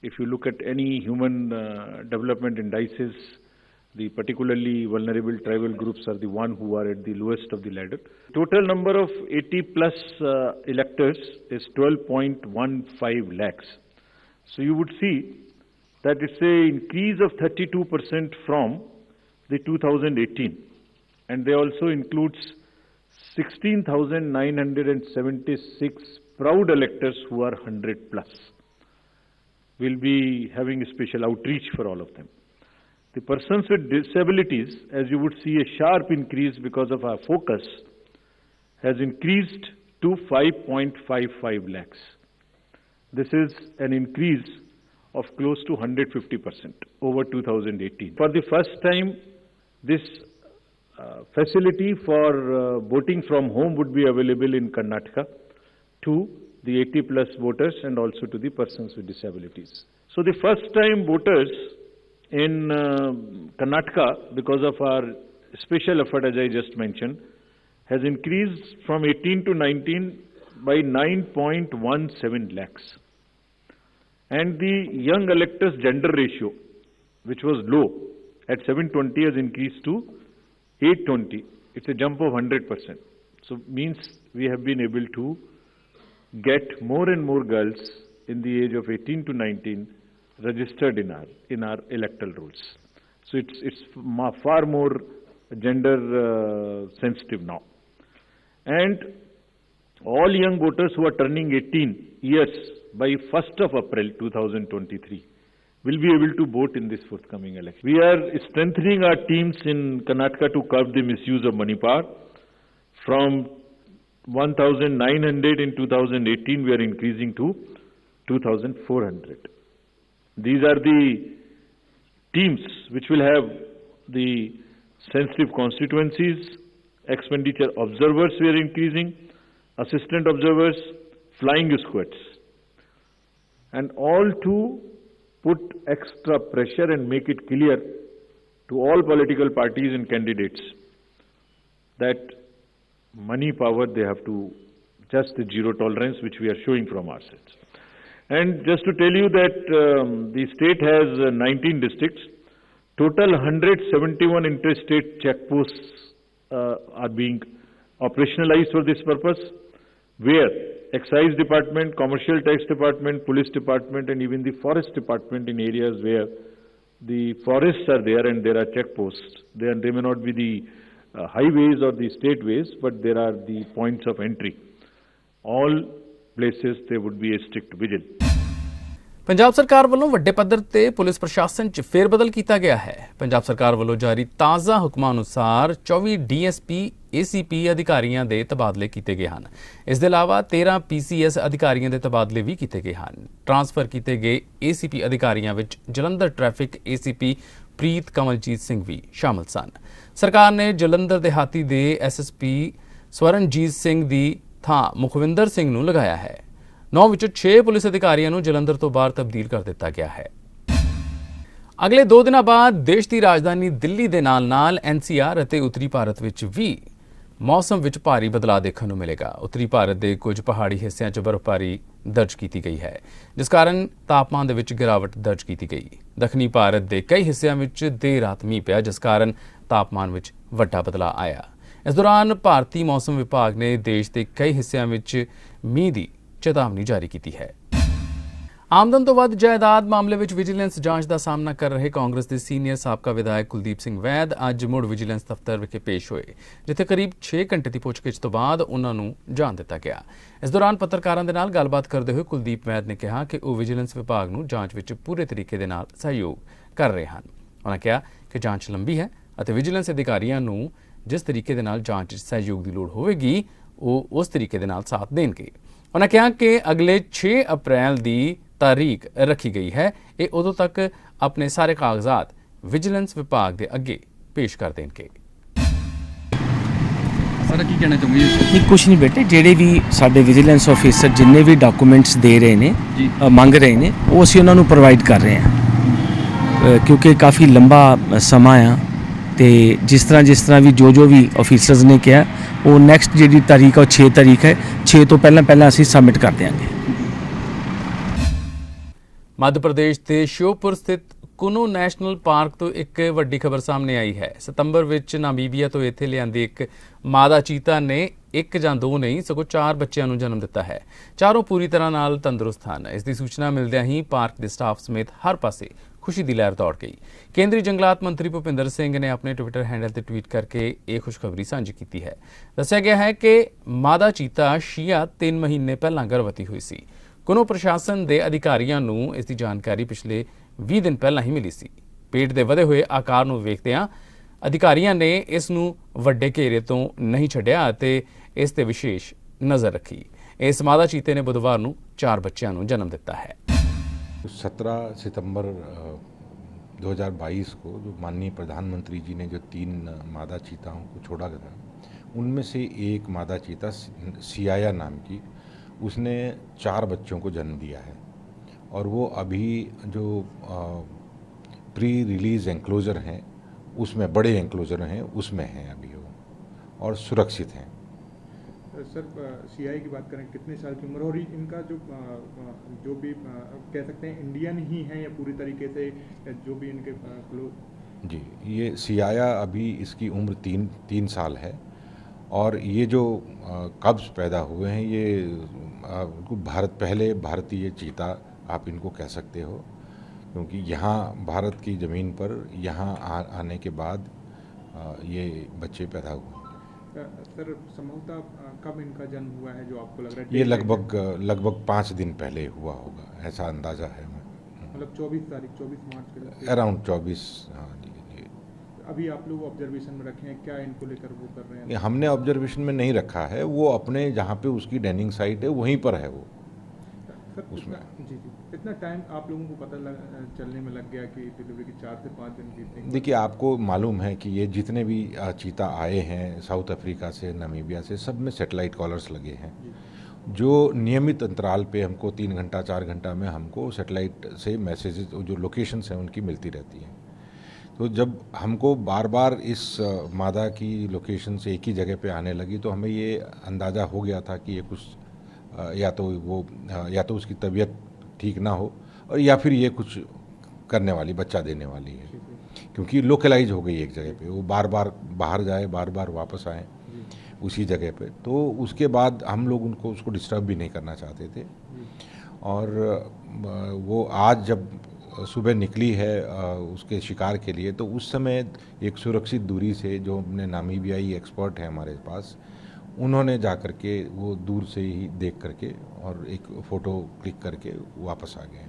Speaker 5: If you look at any human development indices, the particularly vulnerable tribal groups are the one who are at the lowest of the ladder. Total number of 80 plus electors is 12.15 lakhs. So you would see that it's an increase of 32% from the 2018, and they also includes 16,976 proud electors who are 100 plus. We'll be having a special outreach for all of them. The persons with disabilities, as you would see, a sharp increase because of our focus, has increased to 5.55 lakhs. This is an increase of close to 150% over 2018. For the first time, this facility for voting from home would be available in Karnataka to the 80 plus voters and also to the persons with disabilities. So the first time voters in Karnataka, because of our special effort as I just mentioned, has increased from 18 to 19 by 9.17 lakhs. And the young electors gender ratio, which was low at 720 has increased to 820. It's a jump of 100%. So means we have been able to get more and more girls in the age of 18 to 19 registered in our electoral rolls. So it's far more gender sensitive now. And all young voters who are turning 18 years by 1st of April 2023 will be able to vote in this forthcoming election. We are strengthening our teams in Karnataka to curb the misuse of money power. From 1,900 in 2018, we are increasing to 2,400. These are the teams which will have the sensitive constituencies, expenditure observers we are increasing, assistant observers, flying squads, and all to put extra pressure and make it clear to all political parties and candidates that money power, they have to just the zero tolerance which we are showing from our sides. And just to tell you that the state has 19 districts, total 171 interstate checkposts are being operationalized for this purpose, where Excise Department, Commercial Tax Department, Police Department, and even the Forest Department in areas where the forests are there and there are checkposts. They may not be the highways or the state ways, but there are the points of entry. All places there would be a strict vigil.
Speaker 1: Punjab ਸਰਕਾਰ ਵੱਲੋਂ ਵੱਡੇ ਪੱਧਰ ਤੇ police ਪ੍ਰਸ਼ਾਸਨ 'ਚ ਫੇਰਬਦਲ ਕੀਤਾ ਗਿਆ ਹੈ। ਪੰਜਾਬ ਸਰਕਾਰ ਵੱਲੋਂ ਜਾਰੀ ਤਾਜ਼ਾ ਹੁਕਮਾਂ ਅਨੁਸਾਰ 24 ਡੀਐਸਪੀ ਏਸੀਪੀ ਅਧਿਕਾਰੀਆਂ ਦੇ ਤਬਾਦਲੇ ਕੀਤੇ ਗਏ ਹਨ। ਇਸ ਦੇ ਇਲਾਵਾ 13 ਪੀਸੀਐਸ ਅਧਿਕਾਰੀਆਂ ਦੇ ਤਬਾਦਲੇ ਵੀ ਕੀਤੇ ਗਏ ਹਨ। ਟ੍ਰਾਂਸਫਰ ਕੀਤੇ ਗਏ ਏਸੀਪੀ ਅਧਿਕਾਰੀਆਂ ਵਿੱਚ ਜਲੰਧਰ ਟ੍ਰੈਫਿਕ ਏਸੀਪੀ ਪ੍ਰੀਤ ਕਮਲਜੀਤ ਸਿੰਘ ਵੀ ਸ਼ਾਮਲ ਸਨ। ਸਰਕਾਰ ਨੇ ਜਲੰਧਰ ਦਿਹਾਤੀ ਦੇ ਐਸਐਸਪੀ ਸਵਰਨਜੀਤ ਸਿੰਘ ਦੀ ਥਾਂ ਮੁਖਵਿੰਦਰ ਸਿੰਘ ਨੂੰ ਲਗਾਇਆ ਹੈ। 9 ਵਿੱਚੋਂ 6 ਪੁਲਿਸ ਅਧਿਕਾਰੀਆਂ ਨੂੰ ਜਲੰਧਰ ਤੋਂ ਬਾਹਰ ਤਬਦੀਲ ਕਰ ਦਿੱਤਾ ਗਿਆ ਹੈ। ਅਗਲੇ 2 ਦਿਨਾਂ ਬਾਅਦ ਦੇਸ਼ ਦੀ ਰਾਜਧਾਨੀ ਦਿੱਲੀ ਦੇ ਨਾਲ-ਨਾਲ ਐਨਸੀਆਰ ਅਤੇ ਉੱਤਰੀ ਭਾਰਤ ਵਿੱਚ ਵੀ ਮੌਸਮ ਵਿੱਚ ਭਾਰੀ ਬਦਲਾਅ ਦੇਖਣ ਨੂੰ ਮਿਲੇਗਾ। ਉੱਤਰੀ ਭਾਰਤ ਦੇ ਕੁਝ ਪਹਾੜੀ ਹਿੱਸਿਆਂ 'ਚ ਬਰਫ਼ਬਾਰੀ ਦਰਜ ਕੀਤੀ ਗਈ ਹੈ, ਜਿਸ ਕਾਰਨ ਤਾਪਮਾਨ ਦੇ ਵਿੱਚ ਗਿਰਾਵਟ ਦਰਜ ਕੀਤੀ ਗਈ। ਦੱਖਣੀ ਭਾਰਤ ਦੇ ਕਈ ਹਿੱਸਿਆਂ ਵਿੱਚ ਦੇਰ ਰਾਤ ਮੀਂਹ ਪਿਆ, ਜਿਸ ਕਾਰਨ ਤਾਪਮਾਨ ਵਿੱਚ ਵੱਡਾ ਬਦਲਾਅ ਆਇਆ। ਇਸ ਦੌਰਾਨ ਭਾਰਤੀ ਮੌਸਮ ਵਿਭਾਗ ਨੇ ਦੇਸ਼ ਦੇ ਕਈ ਹਿੱਸਿਆਂ ਵਿੱਚ ਮੀਂਹ ਦੀ ਚੇਤਾਵਨੀ ਜਾਰੀ ਕੀਤੀ ਹੈ। ਆਮਦਨ ਤੋਂ ਵੱਧ ਜਾਇਦਾਦ ਮਾਮਲੇ ਵਿੱਚ ਵਿਜੀਲੈਂਸ ਜਾਂਚ ਦਾ ਸਾਹਮਣਾ ਕਰ ਰਹੇ ਕਾਂਗਰਸ ਦੇ ਸੀਨੀਅਰ ਸਾਬਕਾ ਵਿਧਾਇਕ ਕੁਲਦੀਪ ਸਿੰਘ ਵੈਦ ਅੱਜ ਮੁੜ ਵਿਜੀਲੈਂਸ ਦਫ਼ਤਰ ਵਿਖੇ ਪੇਸ਼ ਹੋਏ, ਜਿੱਥੇ ਕਰੀਬ 6 ਘੰਟੇ ਦੀ ਪੁੱਛਗਿੱਛ ਤੋਂ ਬਾਅਦ ਉਨ੍ਹਾਂ ਨੂੰ ਜਾਣ ਦਿੱਤਾ ਗਿਆ। ਇਸ ਦੌਰਾਨ ਪੱਤਰਕਾਰਾਂ ਦੇ ਨਾਲ ਗੱਲਬਾਤ ਕਰਦੇ ਹੋਏ ਕੁਲਦੀਪ ਵੈਦ ਨੇ ਕਿਹਾ ਕਿ ਉਹ ਵਿਜੀਲੈਂਸ ਵਿਭਾਗ ਨੂੰ ਜਾਂਚ ਵਿੱਚ ਪੂਰੇ ਤਰੀਕੇ ਦੇ ਨਾਲ ਸਹਿਯੋਗ ਕਰ ਰਹੇ ਹਨ। ਉਨ੍ਹਾਂ ਕਿਹਾ ਕਿ ਜਾਂਚ ਲੰਬੀ ਹੈ ਅਤੇ ਵਿਜੀਲੈਂਸ ਅਧਿਕਾਰੀਆਂ ਨੂੰ ਜਿਸ ਤਰੀਕੇ ਦੇ ਨਾਲ ਜਾਂਚ ਵਿੱਚ ਸਹਿਯੋਗ ਦੀ ਲੋੜ ਹੋਵੇਗੀ, ਉਹ ਉਸ ਤਰੀਕੇ ਦੇ ਨਾਲ ਸਾਥ ਦੇਣਗੇ। ਉਨ੍ਹਾਂ ਕਿਹਾ ਕਿ ਅਗਲੇ 6 ਅਪ੍ਰੈਲ ਦੀ ਤਾਰੀਖ ਰੱਖੀ ਗਈ ਹੈ। ਇਹ ਉਦੋਂ ਤੱਕ ਆਪਣੇ ਸਾਰੇ ਕਾਗਜ਼ਾਤ ਵਿਜੀਲੈਂਸ ਵਿਭਾਗ ਦੇ ਅੱਗੇ ਪੇਸ਼ ਕਰ ਦੇਣਗੇ।
Speaker 6: ਸਰ ਕੀ ਕਹਿਣਾ ਚਾਹੁੰਗੇ?
Speaker 7: ਨਹੀਂ, ਕੁਛ ਨਹੀਂ ਬੇਟੇ, ਜਿਹੜੇ ਵੀ ਸਾਡੇ ਵਿਜੀਲੈਂਸ ਆਫੀਸਰ ਜਿੰਨੇ ਵੀ ਡਾਕੂਮੈਂਟਸ ਦੇ ਰਹੇ ਨੇ, ਮੰਗ ਰਹੇ ਨੇ, ਉਹ ਅਸੀਂ ਉਹਨਾਂ ਨੂੰ ਪ੍ਰੋਵਾਈਡ ਕਰ ਰਹੇ ਹਾਂ, ਕਿਉਂਕਿ ਕਾਫੀ ਲੰਬਾ ਸਮਾਂ ਆ ਤੇ ਜਿਸ ਤਰ੍ਹਾਂ ਵੀ ਜੋ ਵੀ ਆਫੀਸਰਸ ਨੇ ਕਿਹਾ, ਉਹ ਨੈਕਸਟ ਜਿਹੜੀ ਤਾਰੀਖ ਆ ਉਹ 6 ਤਾਰੀਖ ਹੈ। 6 ਤੋਂ ਪਹਿਲਾਂ ਅਸੀਂ ਸਬਮਿਟ ਕਰ ਦਿਆਂਗੇ।
Speaker 1: ਮੱਧ ਪ੍ਰਦੇਸ਼ ਦੇ ਸ਼ਿਓਪੁਰ ਸਥਿਤ ਕੁਨੂ ਨੈਸ਼ਨਲ ਪਾਰਕ ਤੋਂ ਇੱਕ ਵੱਡੀ ਖਬਰ ਸਾਹਮਣੇ ਆਈ ਹੈ। ਸਤੰਬਰ ਵਿੱਚ ਨਾਮੀਬੀਆ ਤੋਂ ਇੱਥੇ ਲਿਆਂਦੀ ਇੱਕ ਮਾਦਾ ਚੀਤਾ ਨੇ 1 ਜਾਂ 2 ਨਹੀਂ ਸਗੋਂ 4 ਬੱਚਿਆਂ ਨੂੰ ਜਨਮ ਦਿੱਤਾ ਹੈ। ਚਾਰੋਂ ਪੂਰੀ ਤਰ੍ਹਾਂ ਨਾਲ ਤੰਦਰੁਸਤ ਹਨ। ਇਸ ਦੀ ਸੂਚਨਾ ਮਿਲਦਿਆਂ ਹੀ ਪਾਰਕ ਦੇ ਸਟਾਫ ਸਮੇਤ ਹਰ ਪਾਸੇ ਖੁਸ਼ੀ ਦੀ ਲਹਿਰ ਦੌੜ ਗਈ। ਕੇਂਦਰੀ ਜੰਗਲਾਤ ਮੰਤਰੀ ਭੁਪਿੰਦਰ ਸਿੰਘ ਨੇ ਆਪਣੇ ਟਵਿੱਟਰ ਹੈਂਡਲ ਤੇ ਟਵੀਟ ਕਰਕੇ ਇਹ ਖੁਸ਼ਖਬਰੀ ਸਾਂਝੀ ਕੀਤੀ ਹੈ। ਦੱਸਿਆ ਗਿਆ ਹੈ ਕਿ ਮਾਦਾ ਚੀਤਾ ਸ਼ੀਆ 3 ਮਹੀਨੇ ਪਹਿਲਾਂ ਗਰਭਵਤੀ ਹੋਈ ਸੀ। ਕੁਨੂ ਪ੍ਰਸ਼ਾਸਨ ਦੇ ਅਧਿਕਾਰੀਆਂ ਨੂੰ ਇਸ ਦੀ ਜਾਣਕਾਰੀ ਪਿਛਲੇ 20 ਦਿਨ ਪਹਿਲਾਂ ਹੀ ਮਿਲੀ ਸੀ। ਪੇਟ ਦੇ ਵਧੇ ਹੋਏ ਆਕਾਰ ਨੂੰ ਵੇਖਦਿਆਂ ਅਧਿਕਾਰੀਆਂ ਨੇ ਇਸ ਨੂੰ ਵੱਡੇ ਘੇਰੇ ਤੋਂ ਨਹੀਂ ਛੱਡਿਆ ਅਤੇ ਇਸ ਤੇ ਵਿਸ਼ੇਸ਼ ਨਜ਼ਰ ਰੱਖੀ। ਇਸ ਮਾਦਾ ਚੀਤੇ ਨੇ ਬੁੱਧਵਾਰ ਨੂੰ 4 ਬੱਚਿਆਂ ਨੂੰ ਜਨਮ ਦਿੱਤਾ ਹੈ।
Speaker 8: 17 सितंबर 2022 को जो माननीय प्रधानमंत्री जी ने जो 3 मादा चीताओं को छोड़ा था, उनमें से एक मादा चीता सियाया नाम की, उसने 4 बच्चों को जन्म दिया है और वो अभी जो प्री रिलीज़ एंक्लोजर हैं उसमें, बड़े एंक्लोजर हैं उसमें हैं अभी वो, और सुरक्षित हैं।
Speaker 4: सर सीआई की बात करें, कितने साल की उम्र, और इनका जो भी कह सकते हैं इंडियन ही हैं या पूरी तरीके से जो भी इनके
Speaker 8: जी, ये सियाया अभी इसकी उम्र तीन साल है और ये जो कब्ज़ पैदा हुए हैं ये पहले भारतीय चीता आप इनको कह सकते हो, क्योंकि यहाँ भारत की ज़मीन पर यहाँ आने के बाद ये बच्चे पैदा हुए।
Speaker 6: सर संभवतः कब इनका जन्म हुआ है जो आपको लग रहा है?
Speaker 8: ये लगभग 5 दिन पहले हुआ होगा, ऐसा अंदाज़ा है।
Speaker 6: मतलब 24 मार्च के
Speaker 8: अराउंड 24। हाँ जी।
Speaker 6: अभी आप लोग ऑब्जर्वेशन में रखे हैं, क्या इनको लेकर वो कर रहे हैं?
Speaker 8: हमने ऑब्जर्वेशन में नहीं रखा है, वो अपने जहाँ पे उसकी डेनिंग साइट है वहीं पर है वो।
Speaker 6: सर
Speaker 8: उसमें
Speaker 6: जी इतना टाइम आप लोगों को पता चलने में लग गया कि डिलीवरी के 4 से 5 दिन बीतने?
Speaker 8: देखिए, आपको मालूम है कि ये जितने भी चीता आए हैं साउथ अफ्रीका से, नामीबिया से, सब में सैटेलाइट कॉलर्स लगे हैं जो नियमित अंतराल पे हमको 3 घंटा 4 घंटा में हमको सैटेलाइट से मैसेजेस जो लोकेशंस हैं उनकी मिलती रहती हैं। तो जब हमको बार बार इस मादा की लोकेशन से एक ही जगह पे आने लगी तो हमें ये अंदाज़ा हो गया था कि ये कुछ या तो उसकी तबीयत ठीक ना हो और या फिर ये कुछ करने वाली, बच्चा देने वाली है, क्योंकि लोकलाइज हो गई एक जगह पे, वो बार बार बाहर जाए, बार बार वापस आए उसी जगह पे। तो उसके बाद हम लोग उसको डिस्टर्ब भी नहीं करना चाहते थे और वो आज जब सुबह निकली है उसके शिकार के लिए, तो उस समय एक सुरक्षित दूरी से जो अपने नामीबियाई एक्सपर्ट हैं हमारे पास, उन्होंने जा कर के वो दूर से ही देख करके और एक फ़ोटो क्लिक करके वापस आ गए।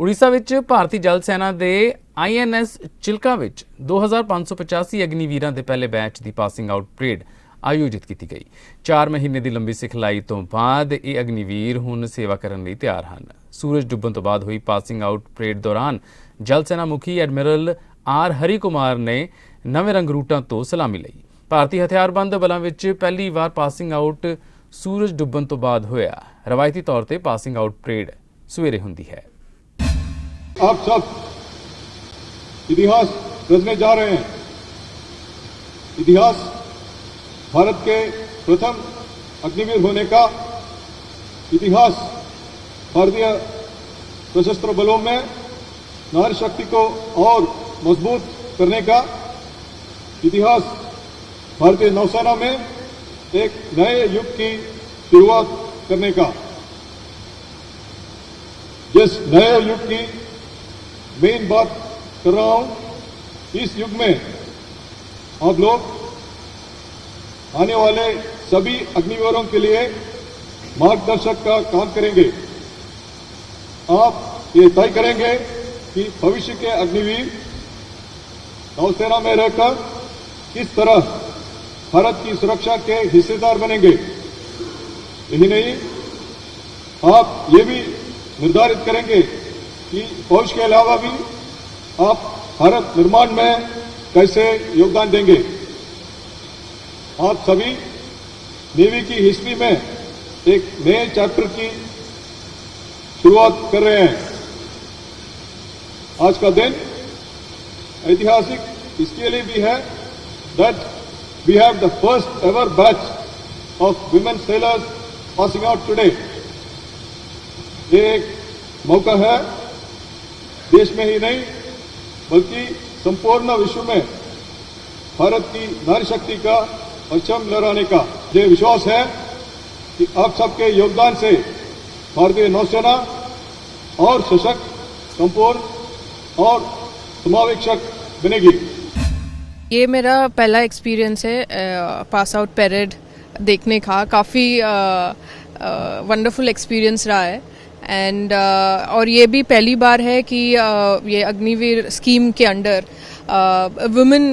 Speaker 1: ਉੜੀਸਾ ਵਿੱਚ ਭਾਰਤੀ ਜਲ ਸੈਨਾ ਦੇ INS ਚਿਲਕਾ ਵਿੱਚ 2585 ਅਗਨੀਵੀਰਾਂ ਦੇ ਪਹਿਲੇ ਬੈਚ ਦੀ ਪਾਸਿੰਗ ਆਊਟ ਪਰੇਡ ਆਯੋਜਿਤ ਕੀਤੀ ਗਈ। 4 ਮਹੀਨੇ ਦੀ ਲੰਬੀ ਸਿਖਲਾਈ ਤੋਂ ਬਾਅਦ ਇਹ ਅਗਨੀਵੀਰ ਹੁਣ ਸੇਵਾ ਕਰਨ ਲਈ ਤਿਆਰ ਹਨ। ਸੂਰਜ ਡੁੱਬਣ ਤੋਂ ਬਾਅਦ ਹੋਈ ਪਾਸਿੰਗ ਆਊਟ ਪਰੇਡ ਦੌਰਾਨ ਜਲ ਸੈਨਾ ਮੁਖੀ ਐਡਮਿਰਲ R ਹਰੀ ਕੁਮਾਰ ਨੇ ਨਵੇਂ ਰੰਗ ਰੂਟਾਂ ਤੋਂ ਸਲਾਮੀ ਲਈ। ਭਾਰਤੀ ਹਥਿਆਰਬੰਦ ਬਲਾਂ ਵਿੱਚ ਪਹਿਲੀ ਵਾਰ ਪਾਸਿੰਗ ਆਊਟ ਸੂਰਜ ਡੁੱਬਣ ਤੋਂ ਬਾਅਦ ਹੋਇਆ। ਰਵਾਇਤੀ ਤੌਰ ਤੇ ਪਾਸਿੰਗ ਆਊਟ ਪਰੇਡ ਸਵੇਰੇ ਹੁੰਦੀ ਹੈ।
Speaker 9: आप सब इतिहास रचने जा रहे हैं। इतिहास भारत के प्रथम अग्निवीर होने का, इतिहास भारतीय सशस्त्र बलों में नारी शक्ति को और मजबूत करने का, इतिहास भारतीय नौसेना में एक नए युग की शुरुआत करने का। जिस नए युग की मेन बात कर रहा हूं, इस युग में आप लोग आने वाले सभी अग्निवीरों के लिए मार्गदर्शक का काम करेंगे। आप ये तय करेंगे कि भविष्य के अग्निवीर नौसेना में रहकर किस तरह भारत की सुरक्षा के हिस्सेदार बनेंगे। यही नहीं, आप ये भी निर्धारित करेंगे कि फौज के अलावा भी आप भारत निर्माण में कैसे योगदान देंगे। आप सभी नेवी की हिस्ट्री में एक नए चैप्टर की शुरुआत कर रहे हैं। आज का दिन ऐतिहासिक इसके लिए भी है that we have the first ever batch of women sailors passing out today. ये एक मौका है देश में ही नहीं बल्कि संपूर्ण विश्व में भारत की नारी शक्ति का परचम लहराने का। मुझे विश्वास है कि आप सबके योगदान से भारतीय नौसेना और सशक्त, संपूर्ण और समावेशक बनेगी।
Speaker 10: ये मेरा पहला एक्सपीरियंस है पास आउट परेड देखने का। काफ़ी वंडरफुल एक्सपीरियंस रहा है एंड और ये भी पहली बार है कि ये अग्निवीर स्कीम के अंडर वुमेन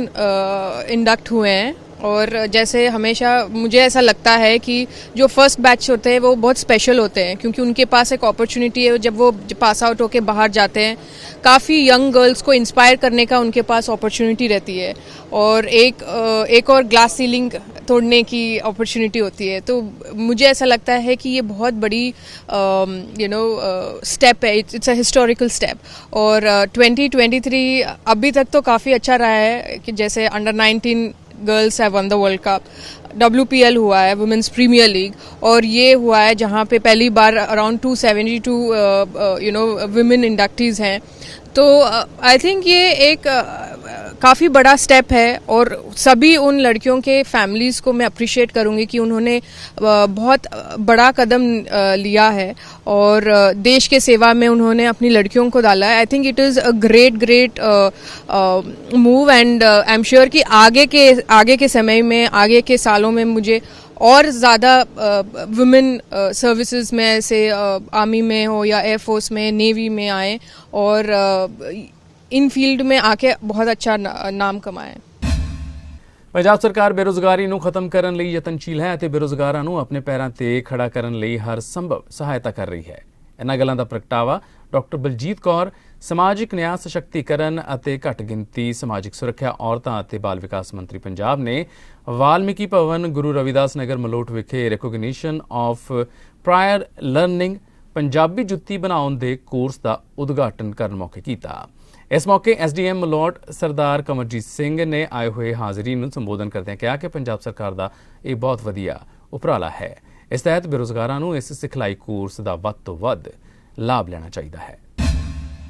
Speaker 10: इंडक्ट हुए हैं। और जैसे हमेशा मुझे ऐसा लगता है कि जो फर्स्ट बैच होते हैं वो बहुत स्पेशल होते हैं, क्योंकि उनके पास एक अपॉर्चुनिटी है। जब वो पास आउट होके बाहर जाते हैं, काफ़ी यंग गर्ल्स को इंस्पायर करने का उनके पास अपॉर्चुनिटी रहती है और एक और ग्लास सीलिंग तोड़ने की अपॉर्चुनिटी होती है। तो मुझे ऐसा लगता है कि ये बहुत बड़ी स्टेप है, इट्स अ हिस्टोरिकल स्टेप। और 2023 अभी तक तो काफ़ी अच्छा रहा है कि जैसे under 19 girls have one the world cup, WPL हुआ है, वुमेन्स प्रीमियर लीग, और ये हुआ है जहाँ पे पहली बार अराउंड 272 वुमेन इंडक्टीज हैं। तो आई थिंक ये एक काफ़ी बड़ा स्टेप है और सभी उन लड़कियों के फैमिलीज़ को मैं अप्रिशिएट करूँगी कि उन्होंने बहुत बड़ा कदम लिया है और देश के सेवा में उन्होंने अपनी लड़कियों को डाला है। I think it is a great move and I am sure कि आगे के समय में, आगे के सालों में मुझे और ज़्यादा वुमेन सर्विसेज में, ऐसे आर्मी में हो या एयरफोर्स में, नेवी में आए और इन फील्ड में आके बहुत अच्छा नाम कमाएं।
Speaker 1: ਪੰਜਾਬ ਸਰਕਾਰ ਬੇਰੁਜ਼ਗਾਰੀ ਨੂੰ ਖਤਮ ਕਰਨ ਲਈ ਯਤਨਸ਼ੀਲ ਹੈ ਅਤੇ ਬੇਰੁਜ਼ਗਾਰਾਂ ਨੂੰ ਆਪਣੇ ਪੈਰਾਂ ਤੇ ਖੜਾ ਕਰਨ ਲਈ ਹਰ ਸੰਭਵ ਸਹਾਇਤਾ ਕਰ ਰਹੀ ਹੈ। ਇਹਨਾਂ ਗੱਲਾਂ ਦਾ ਪ੍ਰਗਟਾਵਾ ਡਾਕਟਰ ਬਲਜੀਤ ਕੌਰ, ਸਮਾਜਿਕ ਨਿਆਂ ਸਸ਼ਕਤੀਕਰਨ ਅਤੇ ਘੱਟ ਗਿਣਤੀ ਸਮਾਜਿਕ ਸੁਰੱਖਿਆ ਔਰਤਾਂ ਅਤੇ ਬਾਲ ਵਿਕਾਸ ਮੰਤਰੀ ਪੰਜਾਬ ਨੇ ਵਾਲਮੀਕੀ ਭਵਨ, ਗੁਰੂ ਰਵਿਦਾਸ ਨਗਰ, ਮਲੋਟ ਵਿਖੇ recognition of prior learning Punjabi ਜੁੱਤੀ ਬਣਾਉਣ ਦੇ ਕੋਰਸ ਦਾ ਉਦਘਾਟਨ ਕਰਨ ਮੌਕੇ ਕੀਤਾ। ਇਸ ਮੌਕੇ ਐਸਡੀਐਮ ਮਲੋਟ ਸਰਦਾਰ ਕਮਰਜੀਤ ਸਿੰਘ ਨੇ ਆਏ ਹੋਏ ਹਾਜ਼ਰੀਨ ਨੂੰ ਸੰਬੋਧਨ ਕਰਦਿਆਂ ਕਿਹਾ ਕਿ ਪੰਜਾਬ ਸਰਕਾਰ ਦਾ ਇਹ ਬਹੁਤ ਵਧੀਆ ਉਪਰਾਲਾ ਹੈ। ਇਸ ਤਹਿਤ ਬੇਰੁਜ਼ਗਾਰਾਂ ਨੂੰ ਇਸ ਸਿਖਲਾਈ ਕੋਰਸ ਦਾ ਵੱਧ ਤੋਂ ਵੱਧ ਲਾਭ ਲੈਣਾ ਚਾਹੀਦਾ ਹੈ।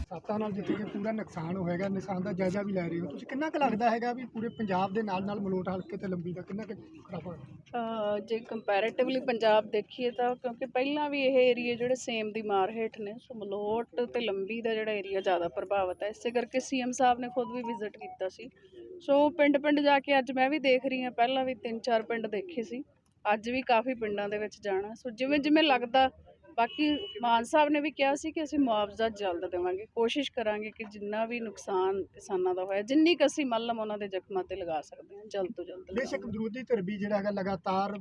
Speaker 4: ਸਾਤਾਂ ਨਾਲ ਜਿੱਥੇ ਪੂਰਾ ਨੁਕਸਾਨ ਹੋਏਗਾ, ਨੁਕਸਾਨ ਦਾ ਜਾਇਜ਼ਾ ਵੀ ਲੈ ਰਹੇ ਹੋ ਤੁਸੀਂ, ਕਿੰਨਾ ਕੁ ਲੱਗਦਾ ਹੈਗਾ ਵੀ ਪੂਰੇ ਪੰਜਾਬ ਦੇ ਨਾਲ ਮਲੋਟ ਹਲਕੇ ਤੇ ਲੰਬੀ ਦਾ ਕਿੰਨਾ ਕੁ ਖਰਾਬ ਹੋਇਆ?
Speaker 11: ਜੇ ਕੰਪੈਰੇਟਿਵਲੀ ਪੰਜਾਬ ਦੇਖੀਏ ਤਾਂ ਕਿਉਂਕਿ ਪਹਿਲਾਂ ਵੀ ਇਹ ਏਰੀਏ ਜਿਹੜੇ ਸੇਮ ਦੀ ਮਾਰ ਹੇਠ ਨੇ, ਸੋ ਮਲੋਟ ਤੇ ਲੰਬੀ ਦਾ ਜਿਹੜਾ ਏਰੀਆ ਜ਼ਿਆਦਾ ਪ੍ਰਭਾਵਿਤ ਹੈ। ਇਸੇ ਕਰਕੇ ਸੀਐਮ ਸਾਹਿਬ ਨੇ ਖੁਦ ਵੀ ਵਿਜ਼ਿਟ ਕੀਤਾ ਸੀ। ਸੋ ਪਿੰਡ ਜਾ ਕੇ ਅੱਜ ਮੈਂ ਵੀ ਦੇਖ ਰਹੀ ਹਾਂ, ਪਹਿਲਾਂ ਵੀ 3-4 ਪਿੰਡ ਦੇਖੇ ਸੀ, ਅੱਜ ਵੀ ਕਾਫੀ ਪਿੰਡਾਂ ਦੇ ਵਿੱਚ ਜਾਣਾ। ਸੋ ਜਿਵੇਂ ਲੱਗਦਾ, ਬਾਕੀ ਮਾਨ ਸਾਹਿਬ ਨੇ ਵੀ ਕਿਹਾ ਸੀ ਕਿ ਅਸੀਂ ਮੁਆਵਜ਼ਾ ਜਲਦ ਦੇਵਾਂਗੇ, ਕੋਸ਼ਿਸ਼ ਕਰਾਂਗੇ ਕਿ ਜਿੰਨਾ ਵੀ ਨੁਕਸਾਨ ਕਿਸਾਨਾਂ ਦਾ ਹੋਇਆ, ਜਿੰਨੀ ਕੁ ਅਸੀਂ ਮੱਲਮ ਉਹਨਾਂ ਦੇ ਜ਼ਖਮਾਂ ਤੇ ਲਗਾ ਸਕਦੇ ਹਾਂ, ਜਲਦ ਤੋਂ ਜਲਦ।
Speaker 4: ਬੇਸ਼ੱਕ ਵਿਰੋਧੀ ਧਿਰ ਵੀ ਜਿਹੜਾ ਹੈਗਾ ਲਗਾਤਾਰ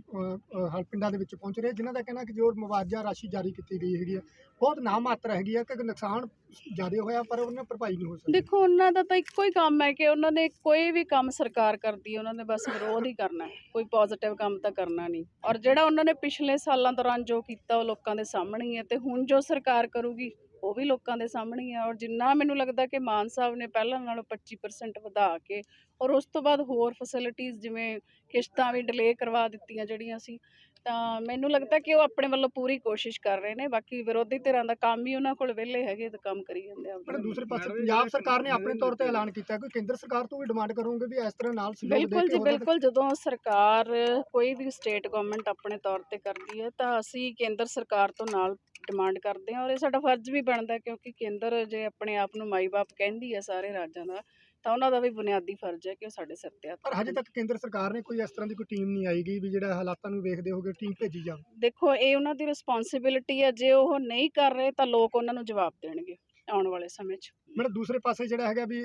Speaker 4: ਹਰ ਪਿੰਡਾਂ ਦੇ ਵਿੱਚ ਪਹੁੰਚ ਰਿਹਾ, ਜਿਨ੍ਹਾਂ ਦਾ ਕਹਿਣਾ ਕਿ ਜੋ ਮੁਆਵਜ਼ਾ ਰਾਸ਼ੀ ਜਾਰੀ ਕੀਤੀ ਗਈ ਹੈਗੀ ਆ ਬਹੁਤ ਨਾ ਮਾਤਰ ਹੈਗੀ ਆ, ਕਿ ਨੁਕਸਾਨ ਜ਼ਿਆਦਾ ਹੋਇਆ ਪਰ ਉਹਨਾਂ ਭਰਪਾਈ ਨਹੀਂ ਹੋ ਸਕਦੀ।
Speaker 11: ਦੇਖੋ, ਉਹਨਾਂ ਦਾ ਤਾਂ ਇੱਕੋ ਹੀ ਕੰਮ ਹੈ ਕਿ ਉਹਨਾਂ ਨੇ ਕੋਈ ਵੀ ਕੰਮ ਸਰਕਾਰ ਕਰਦੀ ਹੈ ਉਹਨਾਂ ਨੇ ਬਸ ਵਿਰੋਧ ਹੀ ਕਰਨਾ, ਕੋਈ ਪੋਜ਼ਿਟਿਵ ਕੰਮ ਤਾਂ ਕਰਨਾ ਨਹੀਂ। ਔਰ ਜਿਹੜਾ ਉਹਨਾਂ ਨੇ ਪਿਛਲੇ ਸਾਲਾਂ ਦੌਰਾਨ ਜੋ ਕੀਤਾ ਉਹ ਲੋਕਾਂ ਦੇ ਸਾਹਮਣੇ ਹੀ ਹੈ, ਤੇ ਹੁਣ ਜੋ ਸਰਕਾਰ ਕਰੂਗੀ ਉਹ ਵੀ ਲੋਕਾਂ ਦੇ ਸਾਹਮਣੇ ਹੀ ਹੈ। ਔਰ ਜਿੰਨਾ ਮੈਨੂੰ ਲੱਗਦਾ ਕਿ ਮਾਨ ਸਾਹਿਬ ਨੇ ਪਹਿਲਾਂ ਨਾਲੋਂ 25% ਵਧਾ ਕੇ ਔਰ ਉਸ ਤੋਂ ਬਾਅਦ ਹੋਰ ਫੈਸਿਲਿਟੀਜ਼ ਜਿਵੇਂ ਕਿਸ਼ਤਾਂ ਵੀ ਡਿਲੇ ਕਰਵਾ ਦਿੱਤੀਆਂ ਜਿਹੜੀਆਂ ਸੀ, ਤਾਂ ਮੈਨੂੰ ਲੱਗਦਾ ਕਿ ਉਹ ਆਪਣੇ ਵੱਲੋਂ ਪੂਰੀ ਕੋਸ਼ਿਸ਼ ਕਰ ਰਹੇ ਨੇ। ਬਾਕੀ ਵਿਰੋਧੀ ਧਿਰਾਂ ਦਾ ਕੰਮ ਹੀ ਉਹਨਾਂ ਕੋਲ ਵਿਹਲੇ ਹੈਗੇ ਤੇ ਕੰਮ ਕਰੀ ਜਾਂਦੇ ਆ।
Speaker 4: ਪਰ ਦੂਸਰੇ ਪਾਸੇ ਪੰਜਾਬ ਸਰਕਾਰ ਨੇ ਆਪਣੇ ਤੌਰ ਤੇ ਐਲਾਨ ਕੀਤਾ ਕਿ ਕੇਂਦਰ ਸਰਕਾਰ ਤੋਂ ਵੀ ਡਿਮਾਂਡ ਕਰੋਗੇ ਵੀ ਇਸ ਤਰ੍ਹਾਂ ਨਾਲ
Speaker 11: ਬਿਲਕੁਲ ਜੀ, ਬਿਲਕੁਲ। ਜਦੋਂ ਸਰਕਾਰ ਕੋਈ ਵੀ ਸਟੇਟ ਗਵਰਨਮੈਂਟ ਆਪਣੇ ਤੌਰ ਤੇ ਕਰਦੀ ਹੈ ਤਾਂ ਅਸੀਂ ਕੇਂਦਰ ਸਰਕਾਰ ਤੋਂ ਨਾਲ ਡਿਮਾਂਡ ਕਰਦੇ ਹਾਂ, ਔਰ ਇਹ ਸਾਡਾ ਫਰਜ਼ ਵੀ ਬਣਦਾ, ਕਿਉਂਕਿ ਕੇਂਦਰ ਜੇ ਆਪਣੇ ਆਪ ਨੂੰ ਮਾਈ ਬਾਪ ਕਹਿੰਦੀ ਹੈ ਸਾਰੇ ਰਾਜਾਂ ਦਾ, ਤਾਂ ਉਹਨਾਂ ਦਾ ਵੀ ਬੁਨਿਆਦੀ ਫਰਜ਼ ਹੈ ਕਿ ਉਹ ਸਾਡੇ ਸਿਰ ਤੇ ਹੱਥ।
Speaker 4: ਪਰ ਹਜੇ ਤੱਕ ਕੇਂਦਰ ਸਰਕਾਰ ਨੇ ਕੋਈ ਇਸ ਤਰ੍ਹਾਂ ਦੀ ਕੋਈ ਟੀਮ ਨਹੀਂ ਆਏਗੀ ਵੀ ਜਿਹੜਾ ਹਾਲਾਤਾਂ ਨੂੰ ਵੇਖਦੇ ਹੋਗੇ ਟੀਮ ਭੇਜੀ ਜਾਵੇ।
Speaker 11: ਦੇਖੋ, ਇਹ ਉਹਨਾਂ ਦੀ ਰਿਸਪੌਂਸਿਬਿਲਿਟੀ ਹੈ, ਜੇ ਉਹ ਨਹੀਂ ਕਰ ਰਹੇ ਤਾਂ ਲੋਕ ਉਹਨਾਂ ਨੂੰ ਜਵਾਬ ਦੇਣਗੇ ਆਉਣ ਵਾਲੇ ਸਮੇਂ 'ਚ।
Speaker 4: ਮੈਡਮ ਦੂਸਰੇ ਪਾਸੇ ਜਿਹੜਾ ਹੈਗਾ ਵੀ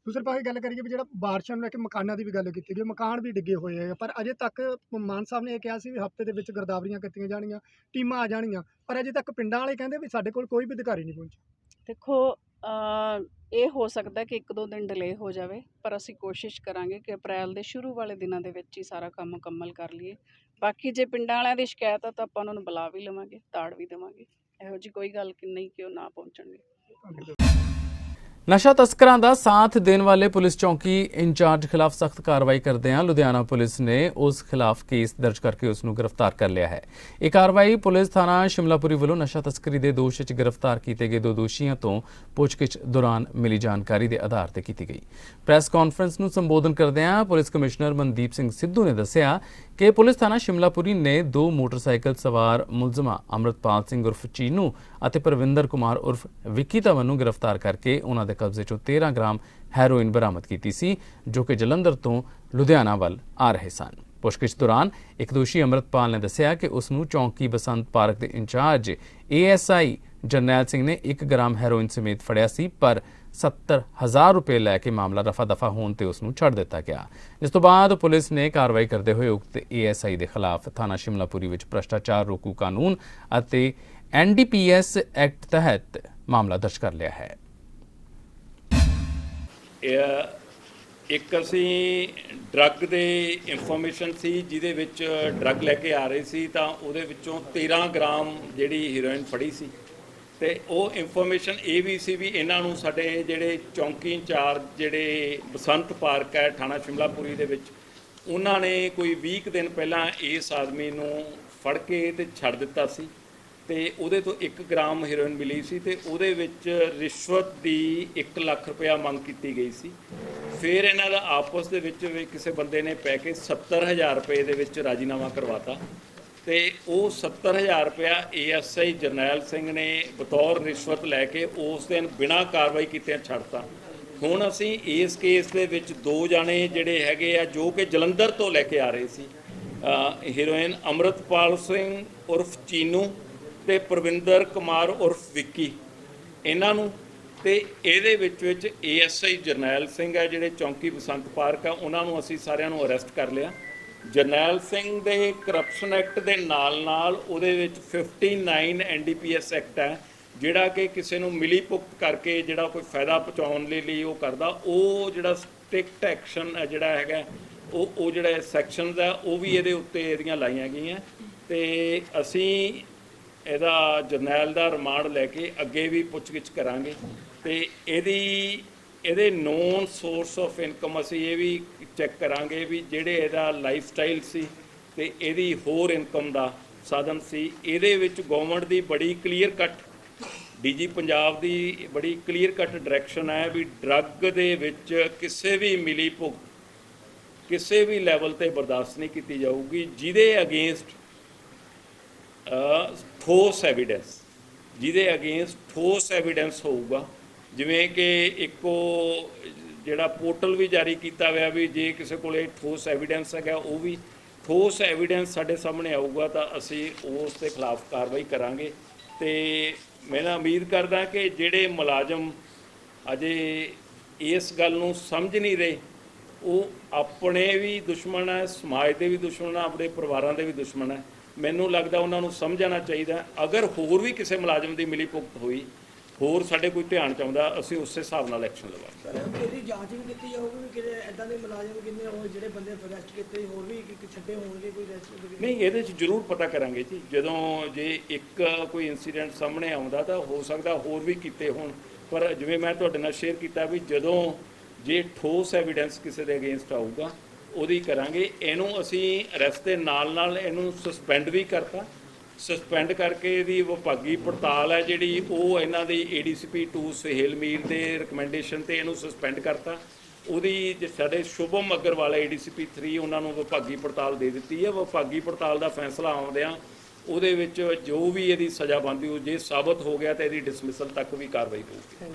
Speaker 4: ਦੂਸਰੇ ਪਾਸੇ ਗੱਲ ਕਰੀਏ ਵੀ ਜਿਹੜਾ ਬਾਰਿਸ਼ਾਂ ਨੂੰ ਲੈ ਕੇ ਮਕਾਨਾਂ ਦੀ ਵੀ ਗੱਲ ਕੀਤੀ ਗਈ, ਮਕਾਨ ਵੀ ਡਿੱਗੇ ਹੋਏ ਹੈ, ਪਰ ਅਜੇ ਤੱਕ ਮਾਨ ਸਾਹਿਬ ਨੇ ਇਹ ਕਿਹਾ ਸੀ ਵੀ ਹਫ਼ਤੇ ਦੇ ਵਿੱਚ ਗਿਰਦਾਵਰੀਆਂ ਕੀਤੀਆਂ ਜਾਣੀਆਂ, ਟੀਮਾਂ ਆ ਜਾਣੀਆਂ, ਪਰ ਅਜੇ ਤੱਕ ਪਿੰਡਾਂ ਵਾਲੇ ਕਹਿੰਦੇ ਵੀ ਸਾਡੇ ਕੋਲ ਕੋਈ ਵੀ ਅਧਿਕਾਰੀ ਨਹੀਂ ਪਹੁੰਚਿਆ।
Speaker 11: ਦੇਖੋ, ਇਹ ਹੋ ਸਕਦਾ ਕਿ 1-2 ਦਿਨ ਡਿਲੇ ਹੋ ਜਾਵੇ, ਪਰ ਅਸੀਂ ਕੋਸ਼ਿਸ਼ ਕਰਾਂਗੇ ਕਿ ਅਪ੍ਰੈਲ ਦੇ ਸ਼ੁਰੂ ਵਾਲੇ ਦਿਨਾਂ ਦੇ ਵਿੱਚ ਹੀ ਸਾਰਾ ਕੰਮ ਮੁਕੰਮਲ ਕਰ ਲਈਏ। ਬਾਕੀ ਜੇ ਪਿੰਡਾਂ ਵਾਲਿਆਂ ਦੀ ਸ਼ਿਕਾਇਤ ਆ ਤਾਂ ਆਪਾਂ ਉਹਨਾਂ ਨੂੰ ਬੁਲਾ ਵੀ ਲਵਾਂਗੇ, ਤਾੜ ਵੀ ਦੇਵਾਂਗੇ, ਇਹੋ ਜਿਹੀ ਕੋਈ ਗੱਲ ਨਹੀਂ ਕਿ ਉਹ ਨਾ ਪਹੁੰਚਣਗੇ।
Speaker 1: ਨਸ਼ਾ ਤਸਕਰਾਂ ਦਾ ਸਾਥ ਦੇਣ ਵਾਲੇ ਪੁਲਿਸ ਚੌਂਕੀ ਇੰਚਾਰਜ ਖਿਲਾਫ ਸਖਤ ਕਾਰਵਾਈ ਕਰਦਿਆਂ ਲੁਧਿਆਣਾ ਪੁਲਿਸ ਨੇ ਉਸ ਖਿਲਾਫ ਕੇਸ ਦਰਜ ਕਰਕੇ ਉਸ ਨੂੰ ਗ੍ਰਿਫਤਾਰ ਕਰ ਲਿਆ ਹੈ। ਇਹ ਕਾਰਵਾਈ ਪੁਲਿਸ ਥਾਣਾ ਸ਼ਿਮਲਾਪੁਰੀ ਵੱਲੋਂ ਨਸ਼ਾ ਤਸਕਰੀ ਦੇ ਦੋਸ਼ ਵਿੱਚ ਗ੍ਰਿਫਤਾਰ ਕੀਤੇ ਗਏ 2 ਦੋਸ਼ੀਆਂ ਤੋਂ ਪੁੱਛਗਿੱਛ ਦੌਰਾਨ ਮਿਲੀ ਜਾਣਕਾਰੀ ਦੇ ਆਧਾਰ ਤੇ ਕੀਤੀ ਗਈ। ਪ੍ਰੈਸ ਕਾਨਫਰੰਸ ਨੂੰ ਸੰਬੋਧਨ ਕਰਦਿਆਂ ਪੁਲਿਸ ਕਮਿਸ਼ਨਰ ਮਨਦੀਪ ਸਿੰਘ ਸਿੱਧੂ ਨੇ ਦੱਸਿਆ ਕਿ ਪੁਲਿਸ ਥਾਣਾ ਸ਼ਿਮਲਾਪੁਰੀ ਨੇ 2 ਮੋਟਰਸਾਈਕਲ ਸਵਾਰ ਮੁਲਜ਼ਮਾਂ ਅੰਮ੍ਰਿਤਪਾਲ ਸਿੰਘ ਉਰਫ ਚੀਨੂ ਅਤੇ ਪ੍ਰਵਿੰਦਰ ਕੁਮਾਰ ਉਰਫ ਵਿੱਕੀ ਧਵਨ ਨੂੰ ਗ੍ਰਿਫਤਾਰ ਕਰਕੇ ਉਹਨਾਂ ਦੇ ਕਬਜ਼ੇ 'ਚੋਂ 13 ਗ੍ਰਾਮ ਹੈਰੋਇਨ ਬਰਾਮਦ ਕੀਤੀ ਸੀ, ਜੋ ਕਿ ਜਲੰਧਰ ਤੋਂ ਲੁਧਿਆਣਾ ਵੱਲ ਆ ਰਹੇ ਸਨ। ਪੁੱਛਗਿੱਛ ਦੌਰਾਨ ਇੱਕ ਦੋਸ਼ੀ ਅੰਮ੍ਰਿਤਪਾਲ ਨੇ ਦੱਸਿਆ ਕਿ ਉਸ ਨੂੰ ਚੌਂਕੀ ਬਸੰਤ ਪਾਰਕ ਦੇ ਇੰਚਾਰਜ ASI ਜਰਨੈਲ ਸਿੰਘ ਨੇ 1 ਗ੍ਰਾਮ ਹੈਰੋਇਨ ਸਮੇਤ ਫੜਿਆ ਸੀ, ਪਰ 70,000 ਰੁਪਏ ਲੈ ਕੇ ਮਾਮਲਾ ਰਫਾ ਦਫਾ ਹੋਣ ਤੇ ਉਸ ਨੂੰ ਛੱਡ ਦਿੱਤਾ ਗਿਆ, ਜਿਸ ਤੋਂ ਬਾਅਦ ਪੁਲਿਸ ਨੇ ਕਾਰਵਾਈ ਕਰਦੇ ਹੋਏ ਉਕਤ ASI ਦੇ ਖਿਲਾਫ ਥਾਣਾ ਸ਼ਿਮਲਾਪੁਰੀ ਵਿੱਚ ਭ੍ਰਿਸ਼ਟਾਚਾਰ ਰੋਕੂ ਕਾਨੂੰਨ ਅਤੇ NDPS ਐਕਟ ਤਹਿਤ ਮਾਮਲਾ ਦਰਜ ਕਰ ਲਿਆ ਹੈ।
Speaker 12: ਇੱਕ ਅਸੀਂ ਡਰੱਗ ਦੇ ਇਨਫੋਰਮੇਸ਼ਨ ਸੀ ਜਿਹਦੇ ਵਿੱਚ ਡਰੱਗ ਲੈ ਕੇ ਆ ਰਹੇ ਸੀ, ਤਾਂ ਉਹਦੇ ਵਿੱਚੋਂ 13 ਗ੍ਰਾਮ ਜਿਹੜੀ ਹੀਰੋਇਨ ਫੜੀ ਸੀ, ਤੇ ਉਹ ਇਨਫੋਰਮੇਸ਼ਨ ਇਹ ਵੀ ਸੀ ਵੀ ਇਹਨਾਂ ਨੂੰ ਸਾਡੇ ਜਿਹੜੇ ਚੌਂਕੀ ਇੰਚਾਰਜ ਜਿਹੜੇ ਬਸੰਤ ਪਾਰਕ ਹੈ ਥਾਣਾ ਸ਼ਿਮਲਾਪੁਰੀ ਦੇ ਵਿੱਚ, ਉਹਨਾਂ ਨੇ ਕੋਈ 20 ਦਿਨ ਪਹਿਲਾਂ ਇਸ ਆਦਮੀ ਨੂੰ ਫੜ ਕੇ ਤੇ ਛੱਡ ਦਿੱਤਾ ਸੀ, ਤੇ ਉਹਦੇ ਤੋਂ 1 ਗ੍ਰਾਮ ਹੈਰੋਇਨ ਮਿਲੀ ਸੀ ਤੇ ਉਹਦੇ ਵਿੱਚ ਰਿਸ਼ਵਤ ਦੀ 1 ਲੱਖ ਰੁਪਇਆ ਮੰਗ ਕੀਤੀ ਗਈ ਸੀ। ਫਿਰ ਇਹਨਾਂ ਦਾ ਆਪਸ ਦੇ ਵਿੱਚ ਵੀ ਕਿਸੇ ਬੰਦੇ ਨੇ ਪੈ ਕੇ 70,000 ਰੁਪਏ ਦੇ ਵਿੱਚ ਰਾਜੀਨਾਮਾ ਕਰਵਾਤਾ ਤੇ ਉਹ 70,000 ਰੁਪਇਆ ASI ਜਰਨੈਲ ਸਿੰਘ ਨੇ ਬਤੌਰ ਰਿਸ਼ਵਤ ਲੈ ਕੇ ਉਸ ਦਿਨ ਬਿਨਾਂ ਕਾਰਵਾਈ ਕੀਤਿਆਂ ਛੱਡਤਾ। ਹੁਣ ਅਸੀਂ ਇਸ ਕੇਸ ਦੇ ਵਿੱਚ 2 ਜਾਣੇ ਜਿਹੜੇ ਹੈਗੇ ਆ ਜੋ ਕਿ ਜਲੰਧਰ ਤੋਂ ਲੈ ਕੇ ਆ ਰਹੇ ਸੀ ਹੀਰੋਇਨ, ਅੰਮ੍ਰਿਤਪਾਲ ਸਿੰਘ ਉਰਫ ਚੀਨੂ ਤੇ ਪ੍ਰਵਿੰਦਰ ਕੁਮਾਰ ਉਰਫ ਵਿੱਕੀ, ਇਹਨਾਂ ਨੂੰ ਤੇ ਇਹਦੇ ਵਿੱਚ ASI ਜਰਨੈਲ ਸਿੰਘ ਹੈ ਜਿਹੜੇ ਚੌਂਕੀ ਬਸੰਤ ਪਾਰਕ ਆ, ਉਹਨਾਂ ਨੂੰ ਅਸੀਂ ਸਾਰਿਆਂ ਨੂੰ ਅਰੈਸਟ ਕਰ ਲਿਆ। ਜਰਨੈਲ ਸਿੰਘ ਦੇ ਕਰਪਸ਼ਨ ਐਕਟ ਦੇ ਨਾਲ ਉਹਦੇ ਵਿੱਚ 59 NDPS ਐਕਟ ਹੈ ਜਿਹੜਾ ਕਿ ਕਿਸੇ ਨੂੰ ਮਿਲੀ ਭੁਗਤ ਕਰਕੇ ਜਿਹੜਾ ਕੋਈ ਫਾਇਦਾ ਪਹੁੰਚਾਉਣ ਲਈ ਉਹ ਕਰਦਾ, ਉਹ ਜਿਹੜਾ ਸਟ੍ਰਿਕਟ ਐਕਸ਼ਨ ਜਿਹੜਾ ਹੈਗਾ ਉਹ ਜਿਹੜਾ ਸੈਕਸ਼ਨਸ ਆ ਉਹ ਵੀ ਇਹਦੇ ਉੱਤੇ ਇਹਦੀਆਂ ਲਾਈਆਂ ਗਈਆਂ ਤੇ ਅਸੀਂ ਇਹਦਾ ਜਰਨੈਲ ਦਾ ਰਿਮਾਂਡ ਲੈ ਕੇ ਅੱਗੇ ਵੀ ਪੁੱਛਗਿੱਛ ਕਰਾਂਗੇ ਤੇ ਇਹਦੇ ਨੋਨ ਸੋਰਸ ਆਫ ਇਨਕਮ ਅਸੀਂ ਇਹ ਵੀ ਚੈੱਕ ਕਰਾਂਗੇ ਵੀ ਜਿਹੜੇ ਇਹਦਾ ਲਾਈਫ ਸਟਾਈਲ ਸੀ ਤੇ ਇਹਦੀ ਹੋਰ ਇਨਕਮ ਦਾ ਸਾਧਨ ਸੀ। ਇਹਦੇ ਵਿੱਚ ਗਵਰਨਮੈਂਟ ਦੀ ਬੜੀ ਕਲੀਅਰ ਕੱਟ DG ਪੰਜਾਬ ਦੀ ਬੜੀ ਕਲੀਅਰ ਕੱਟ ਡਾਇਰੈਕਸ਼ਨ ਹੈ ਵੀ ਡਰੱਗ ਦੇ ਵਿੱਚ ਕਿਸੇ ਵੀ ਮਿਲੀ ਭੁਗਤ ਕਿਸੇ ਵੀ ਲੈਵਲ ਤੇ ਬਰਦਾਸ਼ਤ ਨਹੀਂ ਕੀਤੀ ਜਾਊਗੀ ਜਿਹਦੇ ਅਗੇਂਸਟ ਠੋਸ ਐਵੀਡੈਂਸ ਹੋਊਗਾ। ਜਿਵੇਂ ਕਿ ਇੱਕੋ ਜਿਹੜਾ ਪੋਰਟਲ ਵੀ ਜਾਰੀ ਕੀਤਾ ਹੋਇਆ ਵੀ ਜੇ ਕਿਸੇ ਕੋਲੇ ਠੋਸ ਐਵੀਡੈਂਸ ਹੈਗਾ ਉਹ ਵੀ ਠੋਸ ਐਵੀਡੈਂਸ ਸਾਡੇ ਸਾਹਮਣੇ ਆਊਗਾ ਤਾਂ ਅਸੀਂ ਉਸ ਦੇ ਖਿਲਾਫ ਕਾਰਵਾਈ ਕਰਾਂਗੇ। ਤੇ ਮੈਂ ਨਾ ਉਮੀਦ ਕਰਦਾ ਕਿ ਜਿਹੜੇ ਮੁਲਾਜ਼ਮ ਅਜੇ ਇਸ ਗੱਲ ਨੂੰ ਸਮਝ ਨਹੀਂ ਰਹੇ ਉਹ ਆਪਣੇ ਵੀ ਦੁਸ਼ਮਣ ਹੈ, ਸਮਾਜ ਦੇ ਵੀ ਦੁਸ਼ਮਣ ਹੈ, ਆਪਣੇ ਪਰਿਵਾਰਾਂ ਦੇ ਵੀ ਦੁਸ਼ਮਣ ਹੈ। ਮੈਨੂੰ ਲੱਗਦਾ ਉਹਨਾਂ ਨੂੰ ਸਮਝਣਾ ਚਾਹੀਦਾ ਅਗਰ ਹੋਰ ਵੀ ਕਿਸੇ ਮੁਲਾਜ਼ਮ ਦੀ ਮਿਲੀ ਭੁਗਤ ਹੋਈ ਹੋਰ ਸਾਡੇ ਕੋਈ ਧਿਆਨ ਚਾਹੁੰਦਾ ਅਸੀਂ ਉਸੇ ਹਿਸਾਬ ਨਾਲ ਐਕਸ਼ਨ ਲਵਾਂਗੇ।
Speaker 13: ਇਹਦੀ ਜਾਂਚ ਵੀ ਕੀਤੀ ਜਾਊਗੀ ਕਿ ਇਦਾਂ ਦੇ ਮੁਲਾਜ਼ਮ ਕਿੰਨੇ ਹੋਰ ਜਿਹੜੇ ਬੰਦੇ ਅਰੈਸਟ ਕੀਤੇ ਹੋਰ ਵੀ ਛੱਡੇ ਹੋਣਗੇ ਕੋਈ ਅਰੈਸਟ
Speaker 12: ਨਹੀਂ ਇਹਦੇ 'ਚ ਜ਼ਰੂਰ ਪਤਾ ਕਰਾਂਗੇ ਜੀ। ਜਦੋਂ ਜੇ ਇੱਕ ਕੋਈ ਇਨਸੀਡੈਂਟ ਸਾਹਮਣੇ ਆਉਂਦਾ ਤਾਂ ਹੋ ਸਕਦਾ ਹੋਰ ਵੀ ਕੀਤੇ ਹੋਣ, ਪਰ ਜਿਵੇਂ ਮੈਂ ਤੁਹਾਡੇ ਨਾਲ ਸ਼ੇਅਰ ਕੀਤਾ ਵੀ ਜਦੋਂ ਜੇ ਠੋਸ ਐਵੀਡੈਂਸ ਕਿਸੇ ਦੇ ਅਗੇਂਸਟ ਆਊਗਾ ਉਹਦੀ ਕਰਾਂਗੇ। ਇਹਨੂੰ ਅਸੀਂ ਅਰੈਸਟ ਦੇ ਨਾਲ ਇਹਨੂੰ ਸਸਪੈਂਡ ਵੀ ਕਰਤਾ। ਸਸਪੈਂਡ ਕਰਕੇ ਇਹਦੀ ਵਿਭਾਗੀ ਪੜਤਾਲ ਹੈ ਜਿਹੜੀ ਉਹ ਇਹਨਾਂ ਦੀ ADCP 2 ਸੁਹੇਲ ਮੀਰ ਦੇ ਰਿਕਮੈਂਡੇਸ਼ਨ ਤੇ ਇਹਨੂੰ ਸਸਪੈਂਡ ਕਰਤਾ। ਉਹਦੀ ਸਾਡੇ ਸ਼ੁਭਮ ਅਗਰਵਾਲ ADCP 3 ਉਹਨਾਂ ਨੂੰ ਵਿਭਾਗੀ ਪੜਤਾਲ ਦੇ ਦਿੱਤੀ ਹੈ। ਵਿਭਾਗੀ ਪੜਤਾਲ ਦਾ ਫੈਸਲਾ ਆਉਂਦਿਆਂ ਉਹਦੇ ਵਿੱਚ ਜੋ ਵੀ ਇਹਦੀ ਸਜ਼ਾ ਬਣਦੀ ਉਹ ਜੇ ਸਾਬਤ ਹੋ ਗਿਆ ਤਾਂ ਇਹਦੀ ਡਿਸਮਿਸਲ ਤੱਕ ਵੀ ਕਾਰਵਾਈ ਹੋਊਗੀ।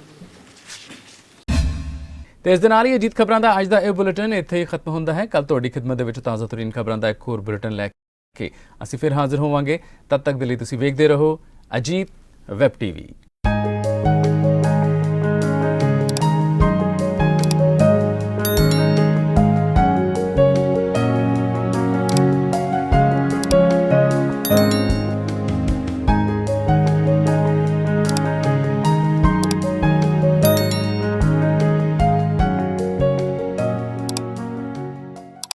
Speaker 1: ਤੇ ਇਸ ਦੇ ਨਾਲ ਹੀ ਅਜੀਤ ਖਬਰਾਂ ਦਾ ਅੱਜ ਦਾ ਇਹ ਬੁਲੇਟਿਨ ਇੱਥੇ ਹੀ ਖਤਮ ਹੁੰਦਾ ਹੈ। ਕੱਲ ਤੁਹਾਡੀ ਖਿਦਮਤ ਦੇ ਵਿੱਚ ਤਾਜ਼ਾ ਤਰੀਨ ਖਬਰਾਂ ਦਾ ਇੱਕ ਹੋਰ ਬੁਲੇਟਿਨ ਲੈ ਕੇ ਅਸੀਂ ਫਿਰ ਹਾਜ਼ਰ ਹੋਵਾਂਗੇ। ਤਦ ਤੱਕ ਦੇ ਲਈ ਤੁਸੀਂ ਵੇਖਦੇ ਰਹੋ ਅਜੀਤ ਵੈਬ TV।